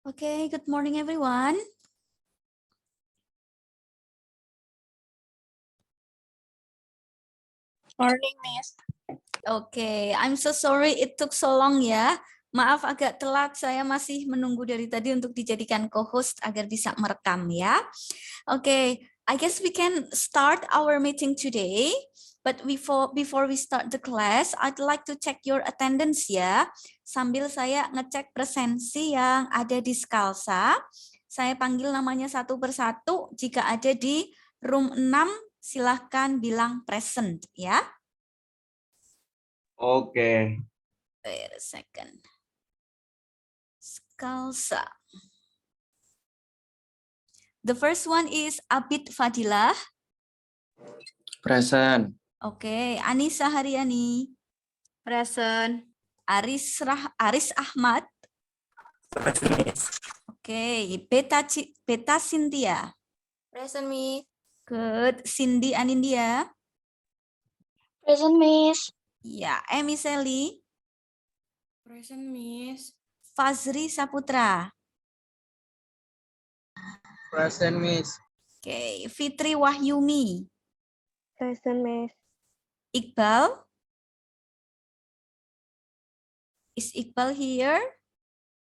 Okay, good morning everyone. Morning, Miss. Okay, I'm so sorry it took so long ya. Maaf agak telat, saya masih menunggu dari tadi untuk dijadikan co-host agar bisa merekam ya. Okay, I guess we can start our meeting today. But before we start the class, I'd like to check your attendance ya. Sambil saya ngecek presensi yang ada di Skalsa. Saya panggil namanya satu persatu. Jika ada di room 6, silahkan bilang present ya. Oke. Wait a second. Skalsa. The first one is Abid Fadilah. Present. Oke, Anissa Haryani. Present. Aris Ahmad. Oke, Beta Cynthia. Present, Miss. Good. Cindy Anindya. Present, Miss. Ya, Emi Sally. Present, Miss. Fazri Saputra. Present, Miss. Oke, Fitri Wahyumi. Present, Miss. Iqbal. Is Iqbal here?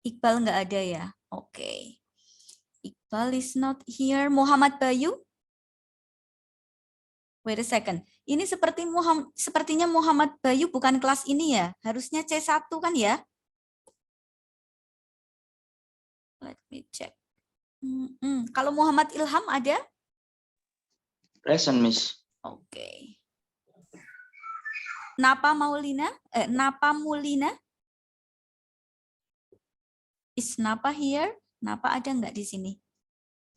Iqbal nggak ada ya? Oke. Iqbal is not here. Muhammad Bayu? Wait a second. Ini sepertinya Muhammad Bayu bukan kelas ini ya? Harusnya C1 kan ya? Let me check. Kalau Muhammad Ilham ada? Present, Miss. Oke. Napa Mulina? Is Napa here? Napa ada nggak di sini?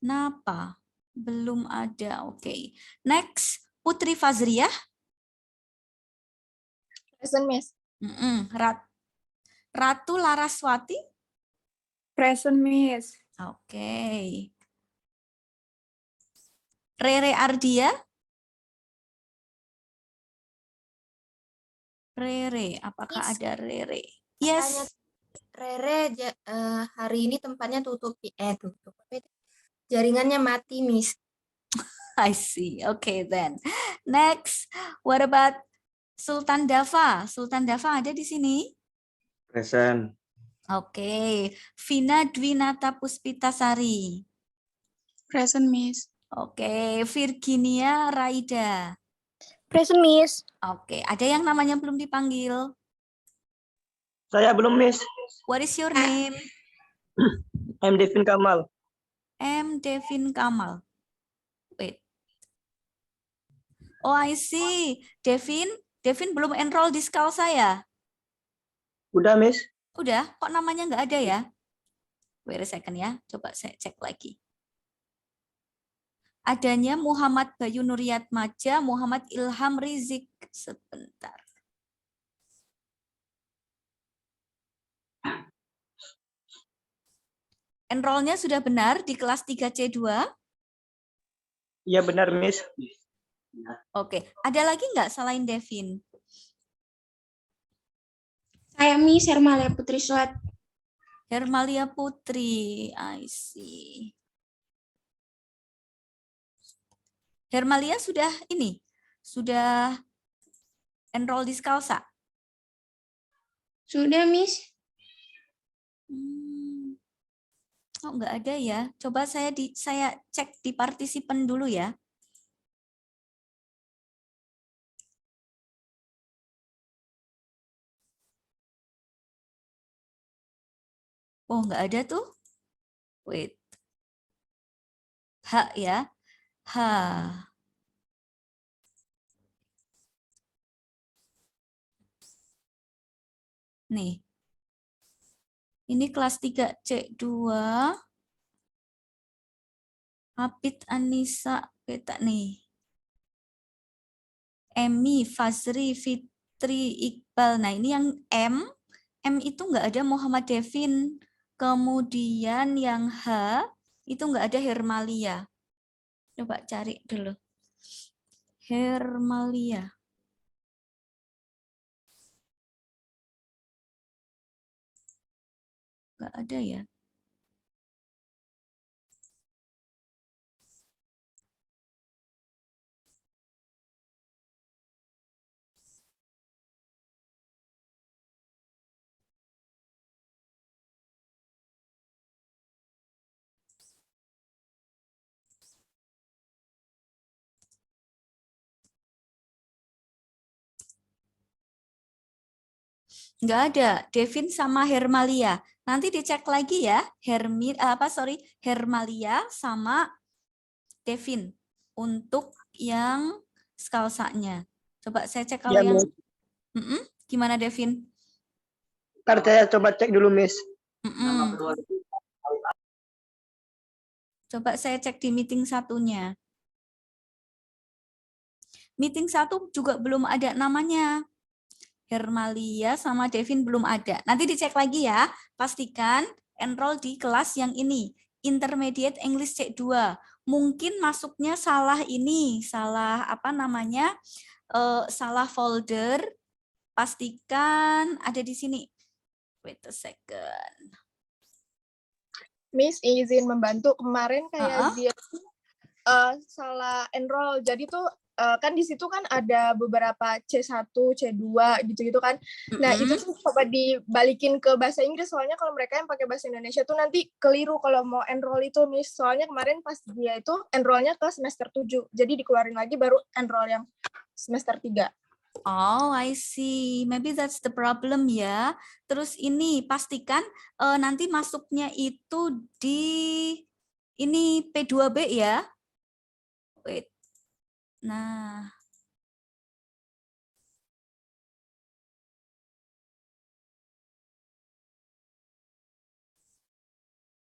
Napa? Belum ada. Oke. Next, Putri Fazriyah. Present, Miss. Ratu Laraswati. Present, Miss. Oke. Rere Ardia. Rere, apakah Miss, ada Rere? katanya Yes. Rere hari ini tempatnya tutup. Jaringannya mati, Miss. I see. Okay then. Next, what about Sultan Dava? Sultan Dava ada di sini? Present. Oke. Vina Dwinata Puspitasari. Present, Miss. Oke. Virginia Raida. Present, Miss. Oke. Ada yang namanya belum dipanggil? Saya belum, Miss. What is your name? I'm Devin Kamal. M. Devin Kamal. Wait. Oh, I see. Devin belum enroll di Skalsa ya? Udah, Miss. Udah, kok namanya nggak ada ya? Wait a second ya, coba saya cek lagi. Adanya Muhammad Bayu Nuryatmaja, Muhammad Ilham Rizik. Sebentar. Enrollnya sudah benar di kelas 3C2? Iya, benar, Miss. Oke, ada lagi nggak selain Devin? Saya Miss Hermalia Putri Suat. Hermalia Putri, I see. Hermalia sudah enroll di Skalsa? Sudah, Miss. Oh, nggak ada ya. Coba saya cek di partisipan dulu ya. Oh, nggak ada tuh. Wait. H ya. H. Nih. Ini kelas 3C2. Apit Anissa Beta nih. Emi, Fazri, Fitri, Iqbal. Nah, ini yang M. M itu nggak ada Muhammad Devin. Kemudian yang H itu nggak ada Hermalia. Coba cari dulu. Hermalia. Nggak ada ya. Nggak ada. Devin sama Hermalia. Nanti dicek lagi ya. Hermalia sama Devin untuk yang skalsanya. Coba saya cek kalau Ya, yang Miss. Gimana Devin? Ntar saya coba cek dulu, Miss. Coba saya cek di meeting satunya. Meeting 1 juga belum ada namanya. Hermalia sama Devin belum ada. Nanti dicek lagi ya. Pastikan enroll di kelas yang ini. Intermediate English C2. Mungkin masuknya salah ini. Salah apa namanya? Salah folder. Pastikan ada di sini. Wait a second. Miss izin membantu, kemarin kayak dia salah enroll, jadi tuh kan di situ kan ada beberapa C1, C2 gitu-gitu kan. Nah, itu tuh coba dibalikin ke bahasa Inggris, soalnya kalau mereka yang pakai bahasa Indonesia tuh nanti keliru kalau mau enroll itu, Miss. Soalnya kemarin pas dia itu enrollnya ke semester 7, jadi dikeluarin lagi baru enroll yang semester 3. Oh, I see. Maybe that's the problem ya. Terus ini pastikan nanti masuknya itu di ini P2B ya. Wait. Nah.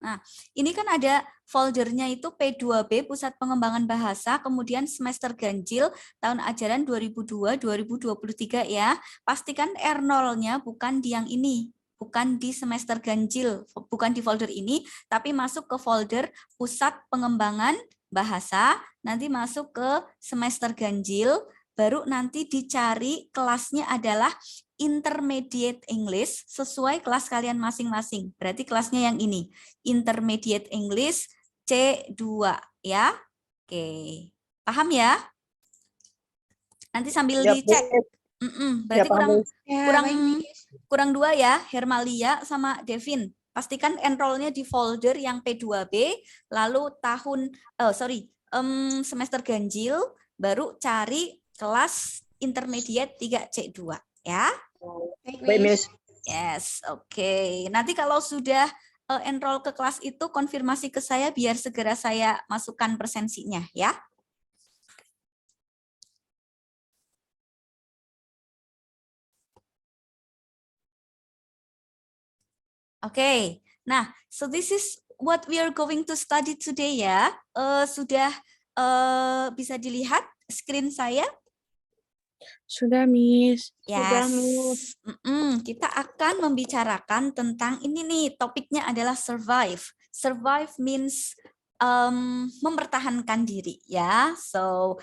Nah, ini kan ada foldernya itu P2B Pusat Pengembangan Bahasa, kemudian semester ganjil tahun ajaran 2002-2023 ya. Pastikan R0-nya bukan di yang ini, bukan di semester ganjil, bukan di folder ini, tapi masuk ke folder Pusat Pengembangan Bahasa, nanti masuk ke semester ganjil, baru nanti dicari kelasnya adalah Intermediate English sesuai kelas kalian masing-masing. Berarti kelasnya yang ini. Intermediate English C2 ya. Oke. Paham ya? Nanti sambil Ya, dicek. Berarti Ya, paham, kurang 2 ya, Hermalia sama Devin. Pastikan enrollnya di folder yang P2B, lalu semester ganjil, baru cari kelas intermediate 3C2 ya. Baik, Miss. Yes, oke. Nanti kalau sudah enroll ke kelas itu konfirmasi ke saya biar segera saya masukkan presensinya ya. Oke. Nah, so this is what we are going to study today ya. Sudah bisa dilihat screen saya? Sudah, Miss. Yes. Kita akan membicarakan tentang ini nih, topiknya adalah survive. Survive means mempertahankan diri ya. So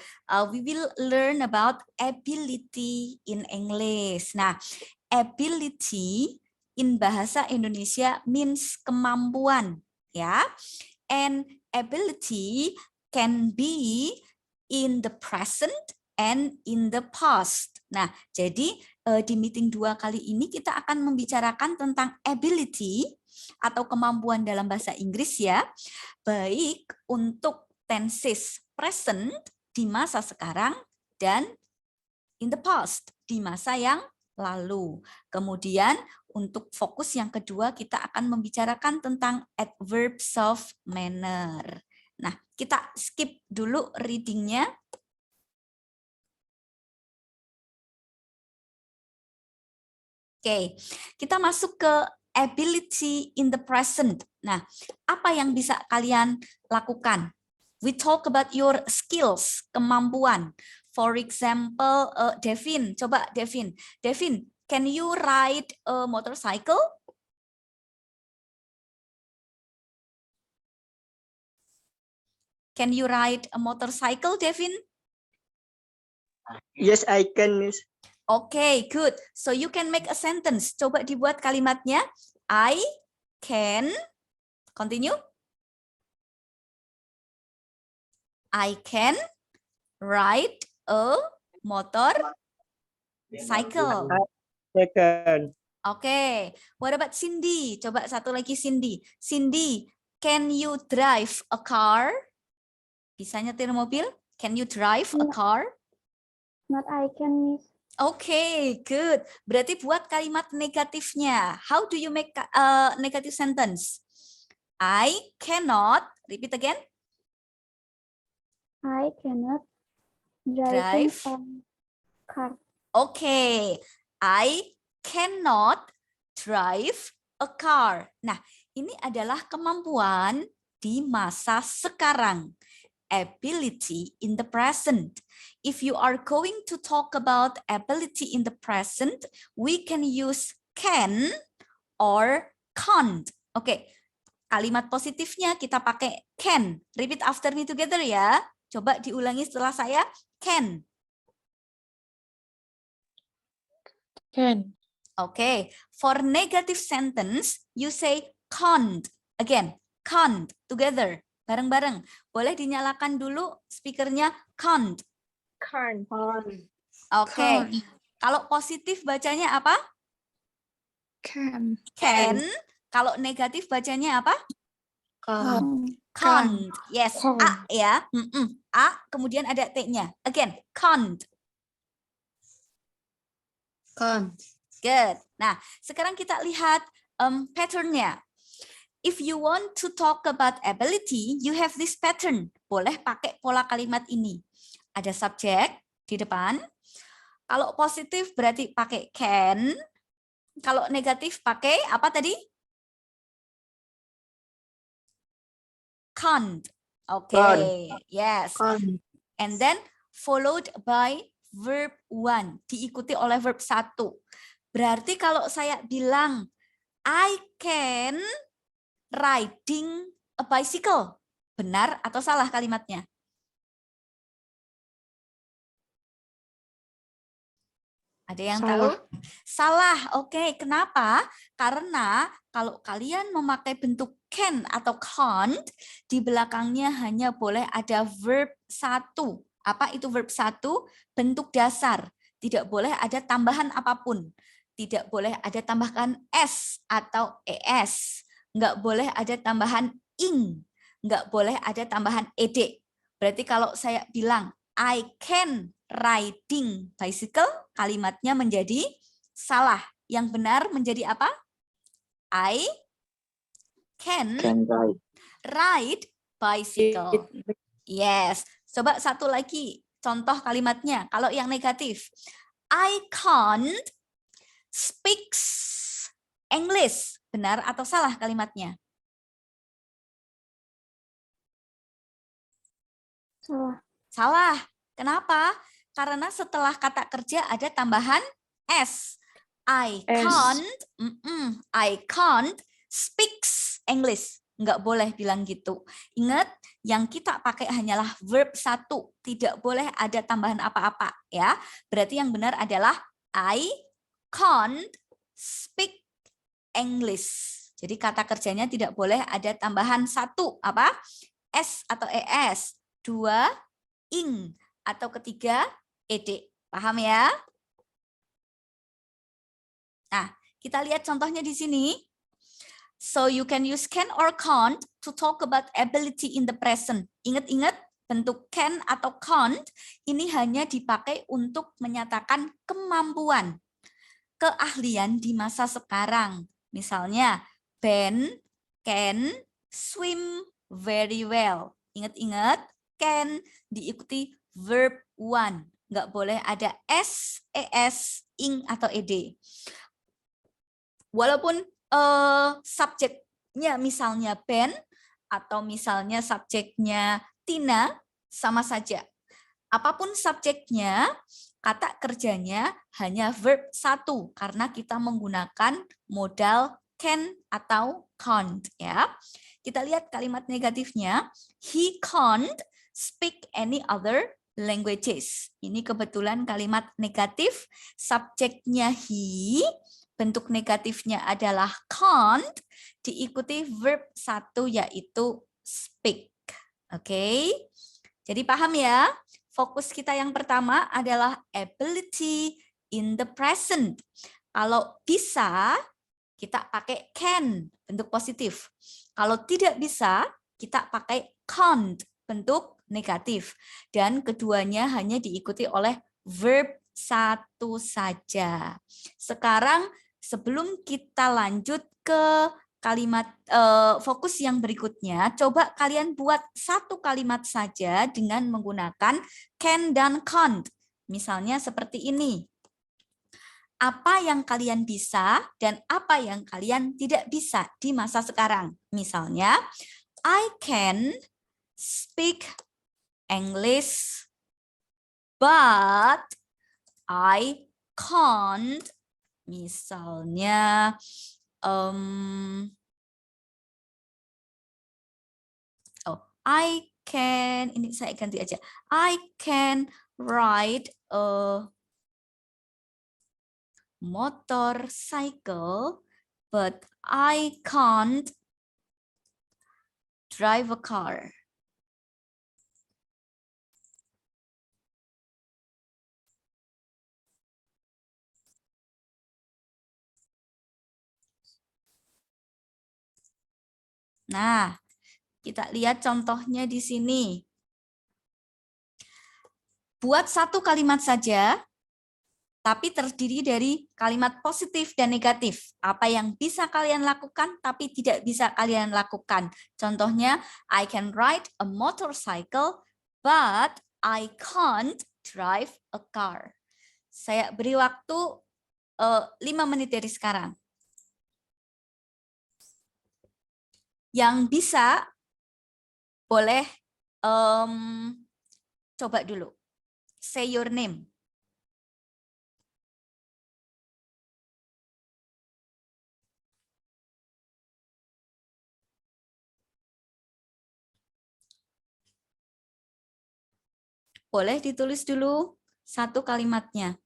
we will learn about ability in English. Nah, ability in bahasa Indonesia means kemampuan ya. And ability can be in the present and in the past. Nah, jadi di meeting 2 kali ini kita akan membicarakan tentang ability atau kemampuan dalam bahasa Inggris ya, baik untuk tenses present di masa sekarang dan in the past di masa yang lalu. Kemudian untuk fokus yang kedua kita akan membicarakan tentang adverbs of manner. Nah, kita skip dulu readingnya. Oke, kita masuk ke ability in the present. Nah, apa yang bisa kalian lakukan? We talk about your skills, kemampuan. For example, Devin, coba Devin. Devin, can you ride a motorcycle? Can you ride a motorcycle, Devin? Yes, I can, Miss. Okay, good. So you can make a sentence. Coba dibuat kalimatnya. I can, continue. I can ride a motorcycle. Second. Okay. What about Cindy? Coba satu lagi Cindy. Cindy, can you drive a car? Bisa nyetir mobil? Can you drive a car? Not I can, Miss. Okay, good. Berarti buat kalimat negatifnya. How do you make negative sentence? I cannot, repeat again. I cannot Drive. a car. Okay, I cannot drive a car. Nah, ini adalah kemampuan di masa sekarang. Ability in the present. If you are going to talk about ability in the present, we can use can or can't. Oke, kalimat positifnya kita pakai can. Repeat after me together ya. Coba diulangi setelah saya. Can. Can. Okay, for negative sentence, you say can't. Again, can't together. Bareng-bareng. Boleh dinyalakan dulu speakernya can't. Can't. Oke. Kalau positif bacanya apa? Can. Can. Kalau negatif bacanya apa? Can't. Can't. Yes, Can't. A ya. A, kemudian ada T-nya. Again, can't. Can't. Good. Nah, sekarang kita lihat pattern-nya. If you want to talk about ability, you have this pattern. Boleh pakai pola kalimat ini. Ada subjek di depan. Kalau positif berarti pakai can. Kalau negatif pakai apa tadi? Can't. Okay. Yes. Can't. And then followed by verb 1. Diikuti oleh verb 1. Berarti kalau saya bilang I can riding a bicycle. Benar atau salah kalimatnya? Ada yang tahu? Salah. Oke, kenapa? Karena kalau kalian memakai bentuk can atau can't, di belakangnya hanya boleh ada verb 1. Apa itu verb 1? Bentuk dasar. Tidak boleh ada tambahan apapun. Tidak boleh ada tambahan s atau es. Nggak boleh ada tambahan ing, nggak boleh ada tambahan ed. Berarti kalau saya bilang I can riding bicycle, kalimatnya menjadi salah. Yang benar menjadi apa? I can ride bicycle. Yes. Coba satu lagi contoh kalimatnya. Kalau yang negatif, I can't speak English. Benar atau salah kalimatnya? Salah. Salah. Kenapa? Karena setelah kata kerja ada tambahan s. I can't speak English. Nggak boleh bilang gitu. Ingat, yang kita pakai hanyalah verb 1. Tidak boleh ada tambahan apa-apa. Ya. Berarti yang benar adalah I can't speak English. Jadi kata kerjanya tidak boleh ada tambahan 1. Apa? S atau ES. 2, ing. Atau ketiga, ed. Paham ya? Nah, kita lihat contohnya di sini. So you can use can or can't to talk about ability in the present. Ingat-ingat, bentuk can atau can't ini hanya dipakai untuk menyatakan kemampuan, keahlian di masa sekarang. Misalnya, Ben can swim very well. Ingat-ingat, can diikuti verb 1. Nggak boleh ada s, es, ing, atau ed. Walaupun subjeknya misalnya Ben atau misalnya subjeknya Tina, sama saja. Apapun subjeknya, kata kerjanya hanya verb 1 karena kita menggunakan modal can atau can't ya. Kita lihat kalimat negatifnya. He can't speak any other languages. Ini kebetulan kalimat negatif, subjeknya he, bentuk negatifnya adalah can't, diikuti verb 1 yaitu speak. Oke. Jadi paham ya? Fokus kita yang pertama adalah ability in the present. Kalau bisa, kita pakai can, bentuk positif. Kalau tidak bisa, kita pakai can't, bentuk negatif. Dan keduanya hanya diikuti oleh verb satu saja. Sekarang sebelum kita lanjut ke kalimat fokus yang berikutnya, coba kalian buat satu kalimat saja dengan menggunakan can dan can't. Misalnya seperti ini. Apa yang kalian bisa dan apa yang kalian tidak bisa di masa sekarang. Misalnya, I can speak English, but I can't. Misalnya, I can, ini saya ganti aja. I can ride a motorcycle, but I can't drive a car. Nah, kita lihat contohnya di sini. Buat satu kalimat saja, tapi terdiri dari kalimat positif dan negatif. Apa yang bisa kalian lakukan, tapi tidak bisa kalian lakukan. Contohnya, I can ride a motorcycle, but I can't drive a car. Saya beri waktu 5 menit dari sekarang. Yang bisa, boleh coba dulu. Say your name. Boleh ditulis dulu satu kalimatnya.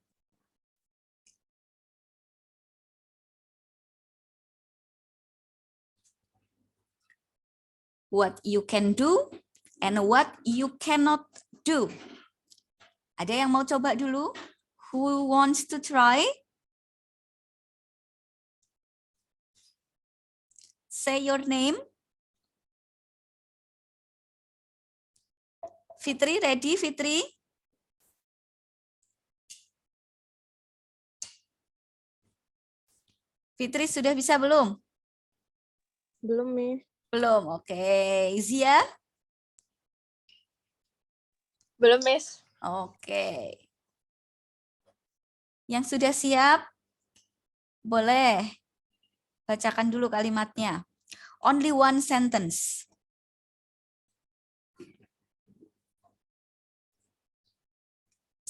What you can do and what you cannot do. Ada yang mau coba dulu? Who wants to try? Say your name. Fitri, ready, Fitri? Fitri sudah bisa belum? Belum, Miss. Belum, oke. Zia? Belum, Miss. Oke. Yang sudah siap, boleh bacakan dulu kalimatnya. Only one sentence.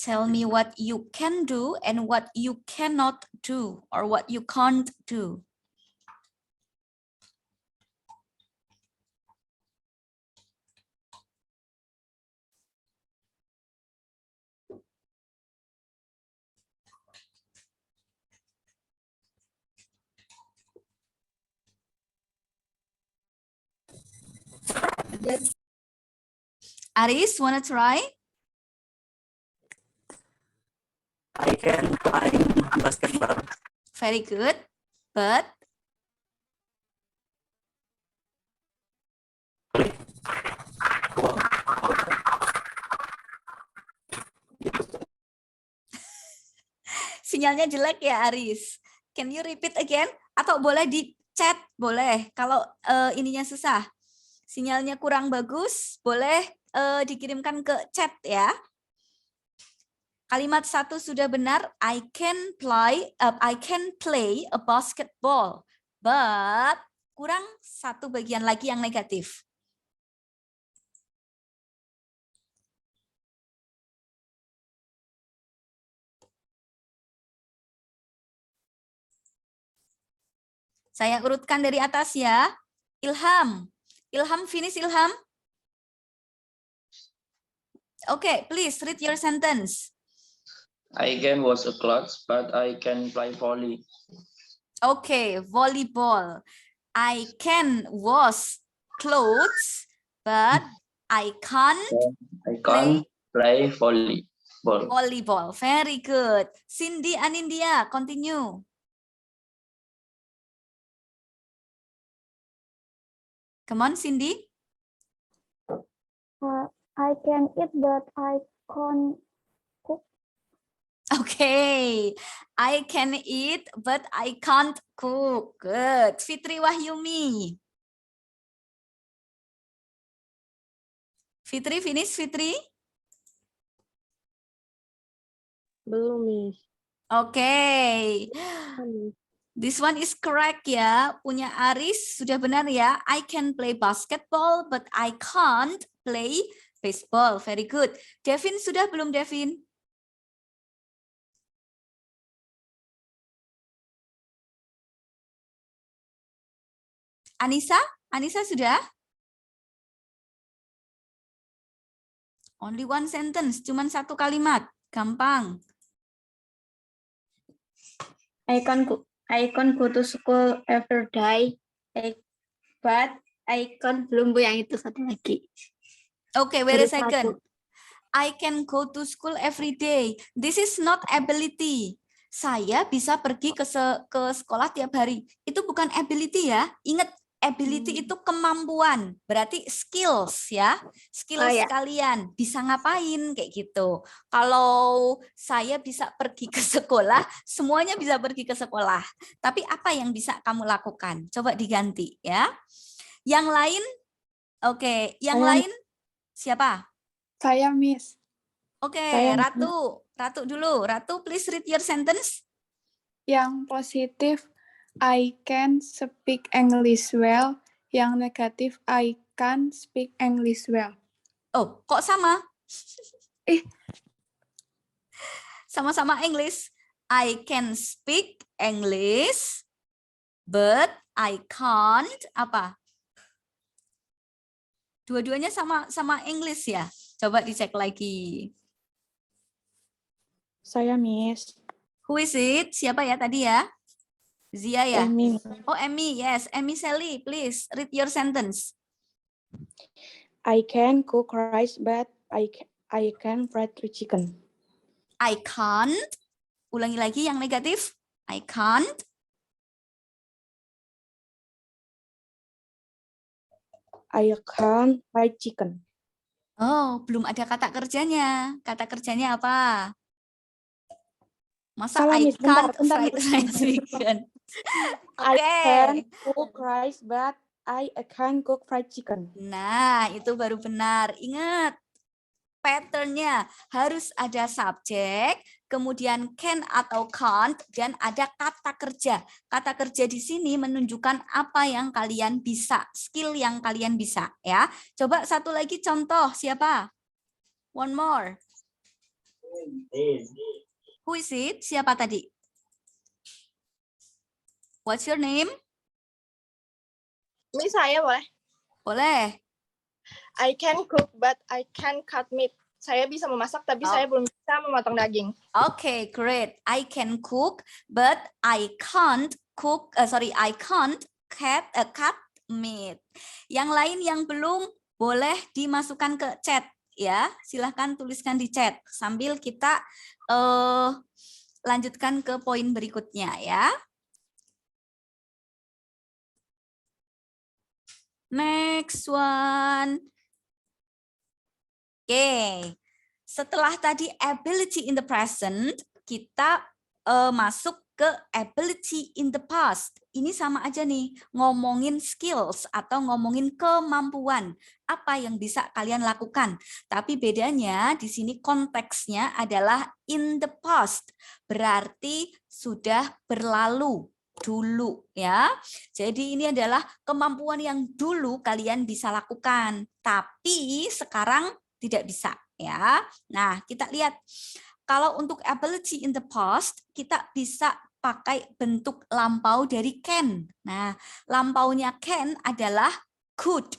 Tell me what you can do and what you cannot do, or what you can't do. Aris, wanna try? I can play basketball. Very good. But sinyalnya jelek ya, Aris. Can you repeat again? Atau boleh di chat, boleh. Kalau ininya susah, sinyalnya kurang bagus, boleh dikirimkan ke chat ya. Kalimat satu sudah benar. I can play a basketball, but kurang satu bagian lagi yang negatif. Saya urutkan dari atas ya. Ilham. Ilham, finish Ilham. Okay, please read your sentence. I can wash a clothes, but I can play volley. Okay, volleyball. I can wash clothes, but I can't play volleyball. Volleyball. Very good. Cindy Anindya, continue. Come on, Cindy. I can eat, but I can't cook. Okay, I can eat, but I can't cook. Good. Fitri Wahyumi. Fitri, finish, Fitri? Belum, Miss. Okay. This one is correct ya. Punya Aris sudah benar ya. I can play basketball, but I can't play baseball. Very good. Devin sudah belum, Devin? Anissa? Anissa sudah? Only one sentence, cuman satu kalimat. Gampang. I can't go to school every day, but I can't belum Bu yang itu satu lagi. Okay, wait a Baru second. satu. I can go to school every day. This is not ability. Saya bisa pergi ke sekolah tiap hari. Itu bukan ability ya. Ingat, ability itu kemampuan. Berarti skills ya. Skills ya. kalian. Bisa ngapain kayak gitu. Kalau saya bisa pergi ke sekolah, semuanya bisa pergi ke sekolah. Tapi apa yang bisa kamu lakukan? Coba diganti ya. Yang lain? Oke, yang lain siapa? Saya, Miss. Oke, Saya, Miss. Ratu dulu. Ratu, please read your sentence. Yang positif, I can speak English well. Yang negatif, I can't speak English well. Oh, kok sama? Sama-sama English. I can speak English, but I can't apa? Dua-duanya sama English ya? Coba dicek lagi. Saya, Miss. Who is it? Siapa ya tadi ya? Zia ya? Emi. Oh, Emmy, yes. Emmy Sally, please read your sentence. I can cook rice, but I can fry chicken. I can't. Ulangi lagi yang negatif. I can't. I can fry chicken. Oh, belum ada kata kerjanya. Kata kerjanya apa? Masa Salah, I Miss. can't Bentar, fry Miss. chicken? I Oke. can cook rice, but I can cook fried chicken. Nah, itu baru benar. Ingat, patternnya harus ada subjek, kemudian can atau can't, dan ada kata kerja. Kata kerja di sini menunjukkan apa yang kalian bisa, skill yang kalian bisa. Ya, coba satu lagi contoh, siapa? One more. Who is it? Siapa tadi? What's your name? Miss, saya boleh? Boleh. I can cook, but I can cut meat. Saya bisa memasak, tapi saya belum bisa memotong daging. Okay, great. I can cook, but I can't cook. I can't cut meat. Yang lain yang belum boleh dimasukkan ke chat ya. Silahkan tuliskan di chat sambil kita lanjutkan ke poin berikutnya ya. Next one. Oke. Setelah tadi ability in the present, kita masuk ke ability in the past. Ini sama aja nih, ngomongin skills atau ngomongin kemampuan. Apa yang bisa kalian lakukan. Tapi bedanya di sini konteksnya adalah in the past. Berarti sudah berlalu. Dulu ya. Jadi ini adalah kemampuan yang dulu kalian bisa lakukan, tapi sekarang tidak bisa ya. Nah, kita lihat kalau untuk ability in the past kita bisa pakai bentuk lampau dari can. Nah, lampaunya can adalah could.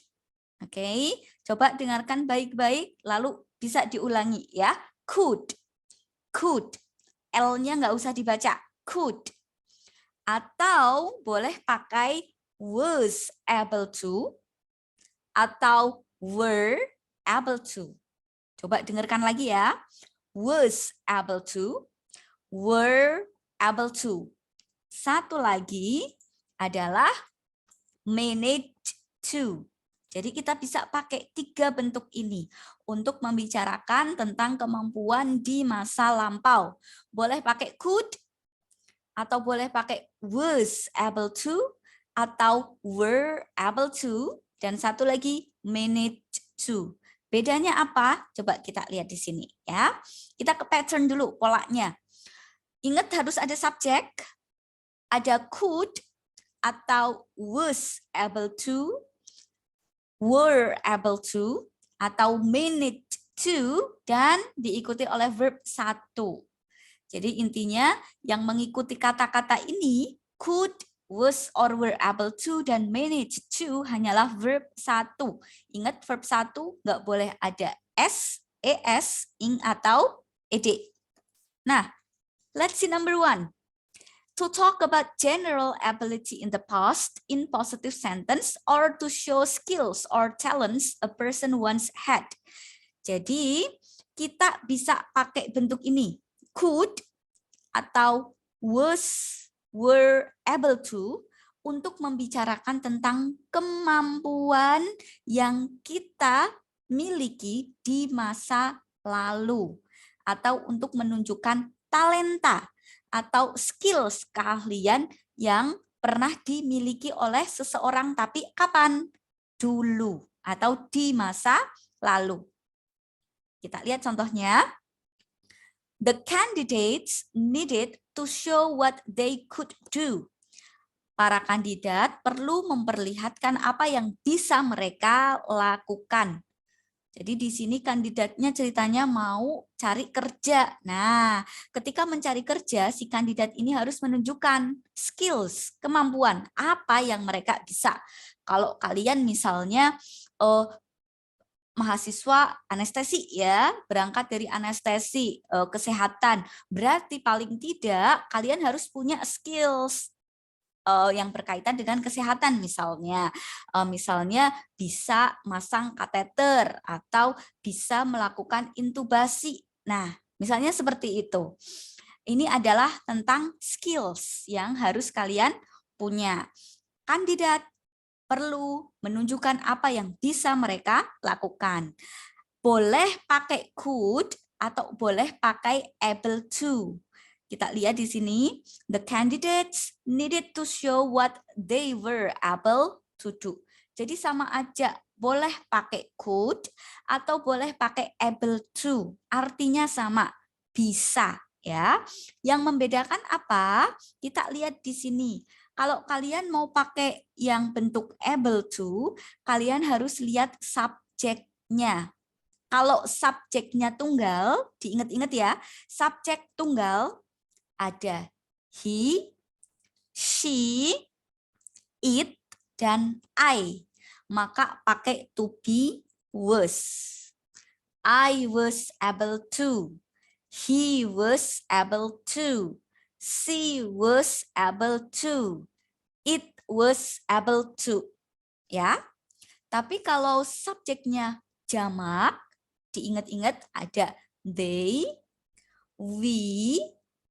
Oke, coba dengarkan baik-baik lalu bisa diulangi ya. Could. Could. L-nya nggak usah dibaca. Could. Atau boleh pakai was able to atau were able to. Coba dengarkan lagi ya. Was able to, were able to. Satu lagi adalah manage to. Jadi kita bisa pakai 3 bentuk ini untuk membicarakan tentang kemampuan di masa lampau. Boleh pakai could, atau boleh pakai was able to, atau were able to, dan satu lagi managed to. Bedanya apa? Coba kita lihat di sini ya. Kita ke pattern dulu polanya. Ingat harus ada subjek, ada could atau was able to, were able to, atau managed to, dan diikuti oleh verb 1. Jadi intinya yang mengikuti kata-kata ini, could, was, or were able to, dan managed to hanyalah verb 1. Ingat verb 1 nggak boleh ada s, es, ing, atau ed. Nah, let's see number 1. To talk about general ability in the past in positive sentence or to show skills or talents a person once had. Jadi kita bisa pakai bentuk ini, could atau was, were able to, untuk membicarakan tentang kemampuan yang kita miliki di masa lalu, atau untuk menunjukkan talenta atau skills, keahlian yang pernah dimiliki oleh seseorang, tapi kapan? Dulu atau di masa lalu. Kita lihat contohnya. The candidates needed to show what they could do. Para kandidat perlu memperlihatkan apa yang bisa mereka lakukan. Jadi di sini kandidatnya ceritanya mau cari kerja. Nah, ketika mencari kerja, si kandidat ini harus menunjukkan skills, kemampuan, apa yang mereka bisa. Kalau kalian misalnya mahasiswa anestesi ya, berangkat dari anestesi kesehatan, berarti paling tidak kalian harus punya skills yang berkaitan dengan kesehatan, misalnya bisa masang kateter atau bisa melakukan intubasi. Nah, misalnya seperti itu. Ini adalah tentang skills yang harus kalian punya. Kandidat perlu menunjukkan apa yang bisa mereka lakukan. Boleh pakai could atau boleh pakai able to. Kita lihat di sini, the candidates needed to show what they were able to do. Jadi sama aja, boleh pakai could atau boleh pakai able to. Artinya sama, bisa ya. Yang membedakan apa? Kita lihat di sini. Kalau kalian mau pakai yang bentuk able to, kalian harus lihat subjeknya. Kalau subjeknya tunggal, diingat-ingat ya, subjek tunggal ada he, she, it, dan I. Maka pakai to be was. I was able to. He was able to. She was able to. It was able to. Ya. Tapi kalau subjeknya jamak, diingat-ingat ada they, we,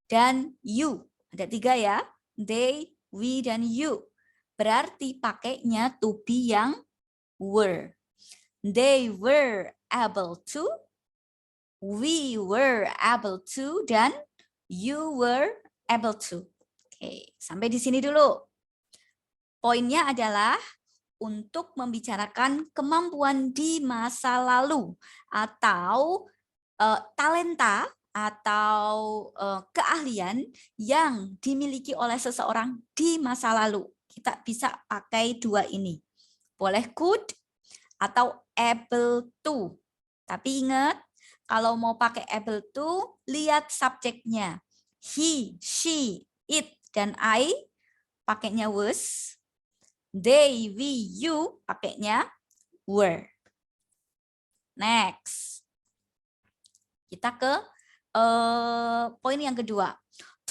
dan you. Ada 3 ya. They, we, dan you. Berarti pakainya to be yang were. They were able to. We were able to. Dan you were able to. Oke, sampai di sini dulu. Poinnya adalah untuk membicarakan kemampuan di masa lalu atau talenta atau keahlian yang dimiliki oleh seseorang di masa lalu. Kita bisa pakai 2 ini. Boleh could atau able to. Tapi ingat, kalau mau pakai able to, lihat subjeknya. He, she, it, dan I pakainya was. They, we, you pakainya were. Next. Kita ke poin yang kedua.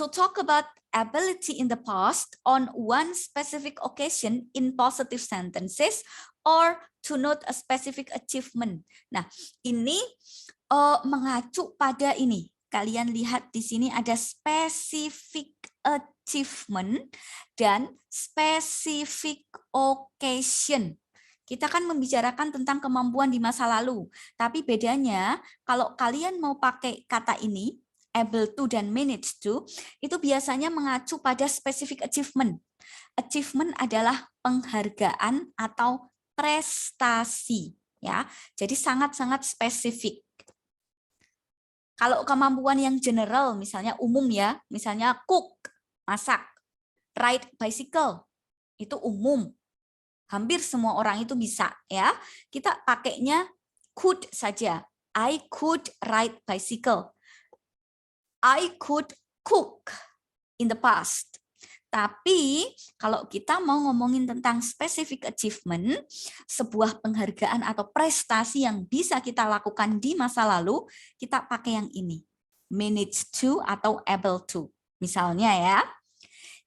To talk about ability in the past on one specific occasion in positive sentences or to note a specific achievement. Nah, ini mengacu pada ini. Kalian lihat di sini ada specific achievement dan specific occasion. Kita kan membicarakan tentang kemampuan di masa lalu. Tapi bedanya kalau kalian mau pakai kata ini, able to dan manage to, itu biasanya mengacu pada specific achievement. Achievement adalah penghargaan atau prestasi, ya. Jadi sangat-sangat spesifik. Kalau kemampuan yang general, misalnya umum ya, misalnya cook, masak, ride bicycle, itu umum. Hampir semua orang itu bisa, ya. Kita pakainya could saja. I could ride bicycle. I could cook in the past. Tapi kalau kita mau ngomongin tentang specific achievement, sebuah penghargaan atau prestasi yang bisa kita lakukan di masa lalu, kita pakai yang ini. Manage to atau able to. Misalnya ya,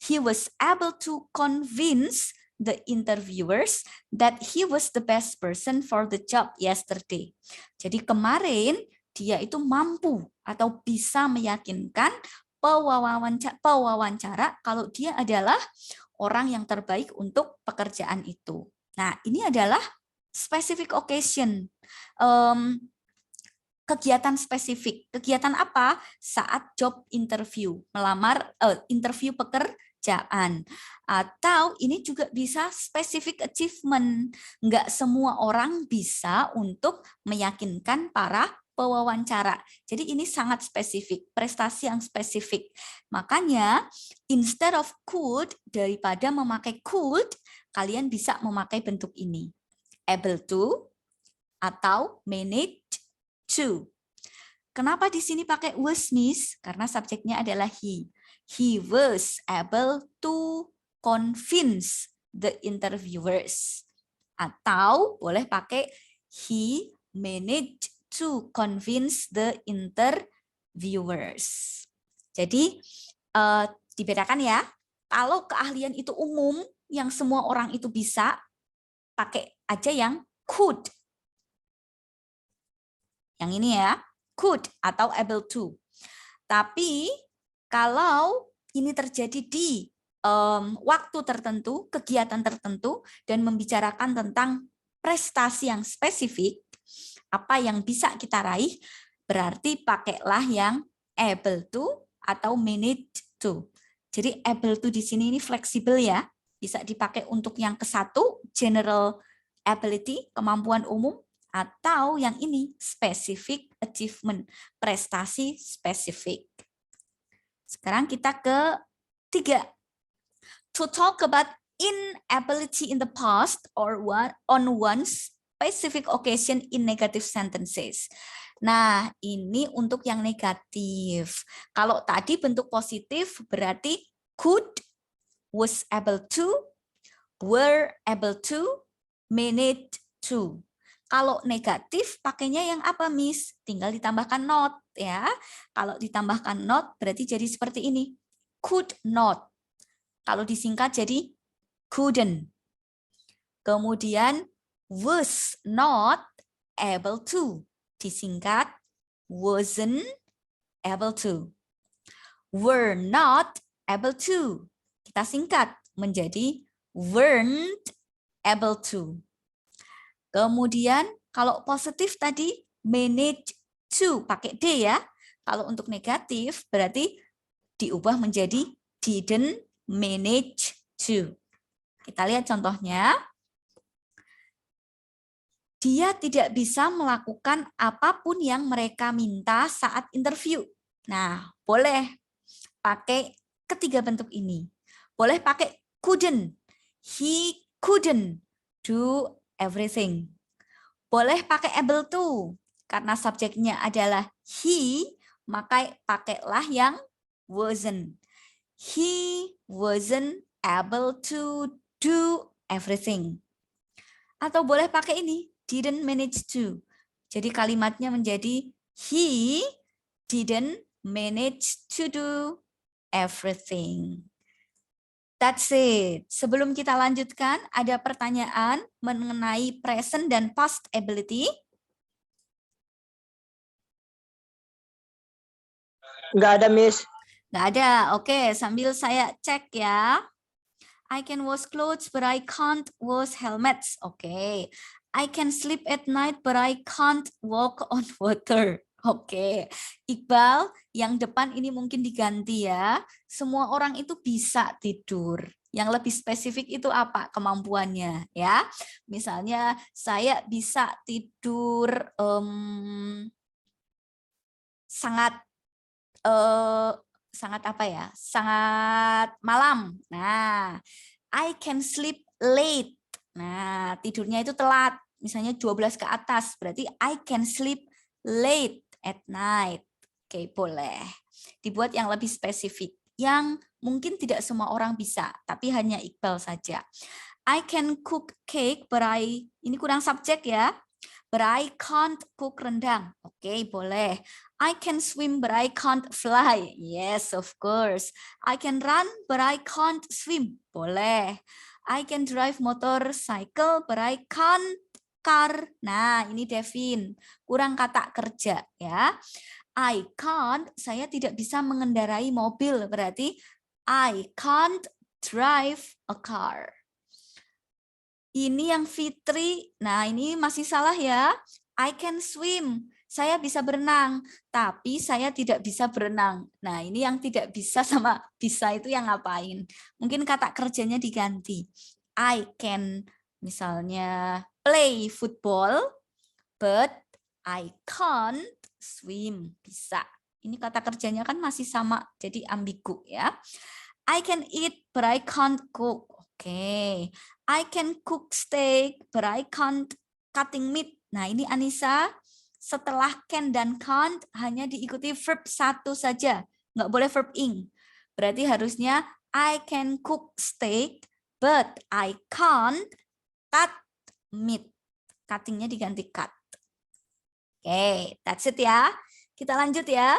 he was able to convince the interviewers that he was the best person for the job yesterday. Jadi kemarin dia itu mampu atau bisa meyakinkan pewawancara kalau dia adalah orang yang terbaik untuk pekerjaan itu. Nah, ini adalah specific occasion. Kegiatan spesifik. Kegiatan apa? Saat job interview, melamar interview pekerjaan. Atau ini juga bisa specific achievement. Enggak semua orang bisa untuk meyakinkan para pewawancara. Jadi ini sangat spesifik, prestasi yang spesifik. Makanya instead of could, daripada memakai could, kalian bisa memakai bentuk ini. Able to atau manage to. Kenapa di sini pakai was, Miss? Karena subjeknya adalah he. He was able to convince the interviewers. Atau boleh pakai he managed to convince the interviewers. Jadi dibedakan ya. Kalau keahlian itu umum, yang semua orang itu bisa, pakai aja yang could. Yang ini ya, could atau able to. Tapi kalau ini terjadi di waktu tertentu, kegiatan tertentu, dan membicarakan tentang prestasi yang spesifik, apa yang bisa kita raih, berarti pakailah yang able to atau manage to. Jadi able to di sini ini fleksibel ya, bisa dipakai untuk yang ke-1, general ability, kemampuan umum, atau yang ini specific achievement, prestasi spesifik. Sekarang kita ke 3. To talk about inability in the past or on one's specific occasion in negative sentences. Nah, ini untuk yang negatif. Kalau tadi bentuk positif berarti could, was able to, were able to, manage to. Kalau negatif pakainya yang apa, Miss? Tinggal ditambahkan not ya. Kalau ditambahkan not berarti jadi seperti ini. Could not. Kalau disingkat jadi couldn't. Kemudian was not able to. Disingkat wasn't able to. Were not able to. Kita singkat menjadi weren't able to. Kemudian kalau positif tadi manage to pakai D ya. Kalau untuk negatif berarti diubah menjadi didn't manage to. Kita lihat contohnya. Dia tidak bisa melakukan apapun yang mereka minta saat interview. Nah, boleh pakai ketiga bentuk ini. Boleh pakai couldn't. He couldn't do everything. Boleh pakai able to. Karena subjeknya adalah he, maka pakailah yang wasn't. He wasn't able to do everything. Atau boleh pakai ini, didn't manage to. Jadi kalimatnya menjadi he didn't manage to do everything. That's it. Sebelum kita lanjutkan, ada pertanyaan mengenai present dan past ability? Nggak ada, Miss. Nggak ada. Oke, sambil saya cek ya. I can wash clothes, but I can't wash helmets. Oke. I can sleep at night, but I can't walk on water. Oke. Iqbal, yang depan ini mungkin diganti ya. Semua orang itu bisa tidur. Yang lebih spesifik itu apa kemampuannya ya? Misalnya saya bisa tidur sangat apa ya? Sangat malam. Nah, I can sleep late. Nah, tidurnya itu telat. Misalnya 12 ke atas, berarti I can sleep late at night. Oke, boleh. Dibuat yang lebih spesifik. Yang mungkin tidak semua orang bisa, tapi hanya Iqbal saja. I can cook cake, but ini kurang subjek ya. But I can't cook rendang. Oke, boleh. I can swim, but I can't fly. Yes, of course. I can run, but I can't swim. Boleh. I can drive motorcycle, but I can't car. Nah, ini Devin. Kurang kata kerja ya. I can't, saya tidak bisa mengendarai mobil. Berarti I can't drive a car. Ini yang Fitri. Nah, ini masih salah ya. I can swim. Saya bisa berenang, tapi saya tidak bisa berenang. Nah, ini yang tidak bisa sama bisa itu yang ngapain? Mungkin kata kerjanya diganti. I can misalnya play football, but I can't swim. Bisa. Ini kata kerjanya kan masih sama, jadi ambigu ya. I can eat, but I can't cook. Oke. I can cook steak, but I can't cutting meat. Nah, ini Anissa. Setelah can dan can't hanya diikuti verb satu saja. Nggak boleh verb ing. Berarti harusnya I can cook steak, but I can't cut meat. Cuttingnya diganti cut. Oke, that's it ya. Kita lanjut ya.